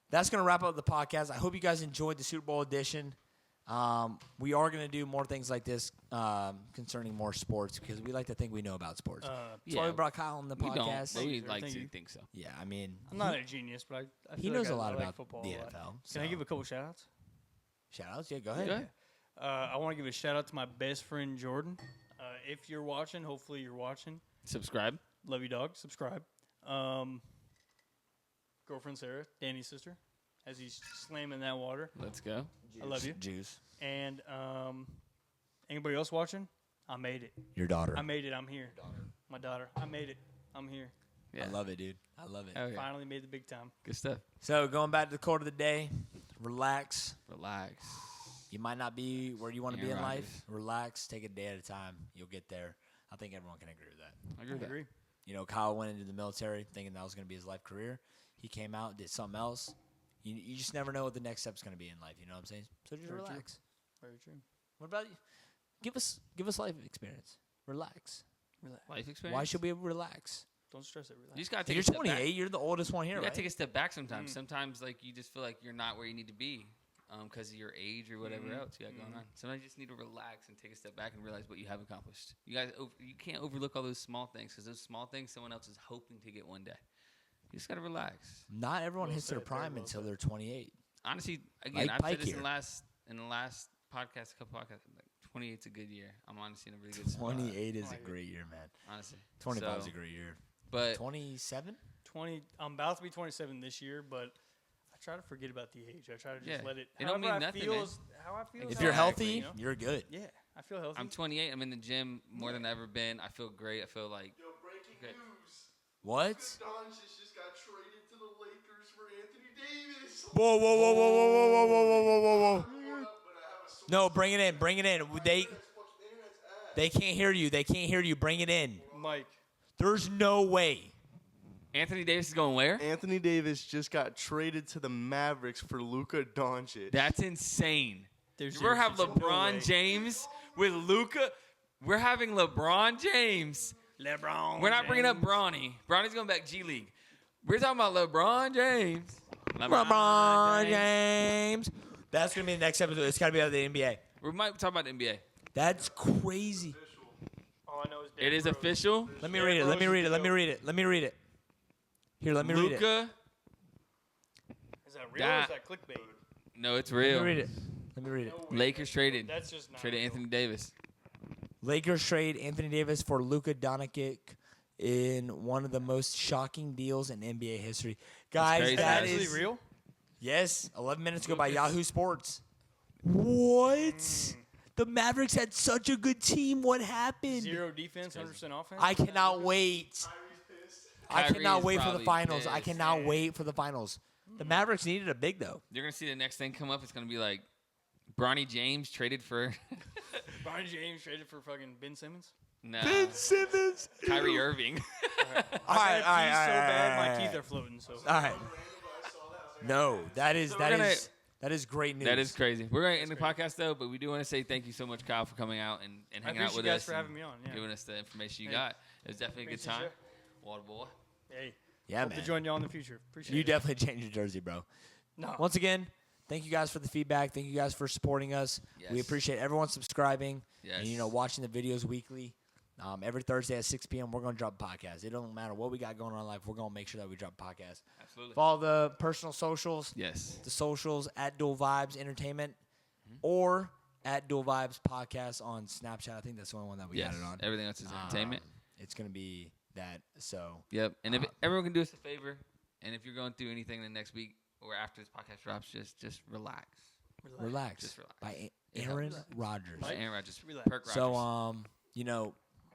that's going to wrap up the podcast. I hope you guys enjoyed the Super Bowl edition. We are going to do more things like this concerning more sports because we like to think we know about sports. That's why we brought Kyle on the We don't, podcast. but we Thank like you. to think so. Yeah, I mean, I'm not a genius, but I he feel knows like a lot I like about football the a lot. NFL. Can I give a couple shout-outs? Shout-outs? Yeah, go ahead. Go ahead. I want to give a shout-out to my best friend, Jordan. If you're watching, hopefully you're watching. Subscribe. Love you, dog. Subscribe. Girlfriend Sarah, Danny's sister, as he's slamming that water. Let's go. I love you. Juice. And anybody else watching? I made it. Your daughter. I made it. I'm here. My daughter. I made it. I'm here. Yeah. I love it, dude. I love it. Oh, yeah. Finally made the big time. Good stuff. So going back to the quote of the day, relax. Relax. You might not be where you want to be in Aaron life. Rodgers. Relax. Take a day at a time. You'll get there. I think everyone can agree with that. I agree with that. Agree. You know, Kyle went into the military thinking that was going to be his life career. He came out, did something else. You just never know what the next step's going to be in life. You know what I'm saying? So just Very true. relax. Very true. What about you? Give us life experience. Relax. Relax. Life experience. Why should we relax? Don't stress it. Relax. You just gotta take You're a step 28. back. You're the oldest one here, You right? gotta take a step back sometimes. Sometimes like you just feel like you're not where you need to be because of your age or whatever else you got going on. Sometimes you just need to relax and take a step back and realize what you have accomplished. You guys, you can't overlook all those small things because those small things someone else is hoping to get one day. You just gotta relax. Not everyone Well hits their said, very prime well until said. they're 28. Honestly, again, Like I've Pike said this here. in the last podcast, a couple podcasts. Like 28's a good year. I'm honestly in a really good spot. 28 is a Like it. great year, man. Honestly, 25 is So, a great year. But 27? 20. I'm about to be 27 this year, but I try to forget about the age. I try to just Yeah. let it. It don't mean however I nothing, feel man. is how I feel. is If how you're I healthy, feel, you know? you're good. Yeah, I feel healthy. I'm 28. I'm in the gym more than I've ever been. I feel great. I feel like Yo, breaking Good. news. What? Luka Doncic just got traded to the Lakers for Anthony Davis. Whoa, whoa, whoa, whoa, whoa, whoa, whoa, whoa, whoa, whoa, whoa. But I have a source. No, bring it in. Bring it in. The internet's ass. They can't hear you. They can't hear you. Bring it in. Mike. There's no way. Anthony Davis is going where? Anthony Davis just got traded to the Mavericks for Luka Doncic. That's insane. There's We're zero having chance. No way. LeBron James with Luca. We're having LeBron James. LeBron. We're not bringing up James. Bronny. Bronny's going back G League. We're talking about LeBron James. LeBron James. That's going to be the next episode. It's got to be out of the NBA. We might talk about the NBA. That's crazy. All I know is It is Derrick Rose. official. Let me read it. Let me read it. Let me read it. Let me read it. Here, let me read it. Luca. Is that real or is that clickbait? No, it's Let real. me read it. Let me read it. Lakers traded. That's just not Traded real. Anthony Davis. Lakers trade Anthony Davis for Luka Doncic in one of the most shocking deals in NBA history. Guys, crazy. that That's is actually real. Yes, 11 minutes ago by Yahoo Sports. What? The Mavericks had such a good team. What happened? Zero defense, 100% offense. I cannot wait. I Kyrie cannot is wait for the probably finals. I pissed. cannot wait for the finals. The Mavericks needed a big though. You're going to see the next thing come up. It's going to be like Bronny James traded for Brian James traded for fucking Ben Simmons. no, Simmons. Kyrie Irving. All right, all right, He's so all right, bad, all my right. teeth are floating. So All right. No, that is So that we're gonna- is that is great news. That is crazy. We're going to end the podcast, though, but we do want to say thank you so much, Kyle, for coming out and I hanging out appreciate with you guys us. for and having me on. Yeah. Giving us the information you Hey. got. It was definitely a good Appreciate time. you. Water boy. Hey, Yeah, hope man. to join y'all in the future. Appreciate You it. definitely changed your jersey, bro. No. Once again, thank you guys for the feedback. Thank you guys for supporting us. We Yes. appreciate everyone subscribing and Yes. watching the videos weekly. Every Thursday at 6 p.m. we're going to drop a podcast. It don't matter what we got going on in life. We're going to make sure that we drop a podcast. Absolutely. Follow the personal socials, Yes. the socials at Dual Vibes Entertainment or at Dual Vibes Podcast on Snapchat. I think that's the only one that we Yes. got it on. Everything else is entertainment. It's going to be that. So Yep. And if everyone can do us a favor, and if you're going through anything the next week or after this podcast drops, just relax. relax. Just relax. Aaron Rodgers. Aaron Rodgers. Relax. Perk Rodgers. So,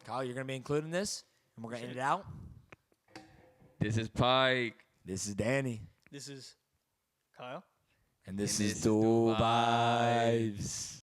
Kyle, you're gonna be including this, and we're gonna end it out. This is Pike. This is Danny, This is Kyle. and this And is this is Dual Dual Vibes.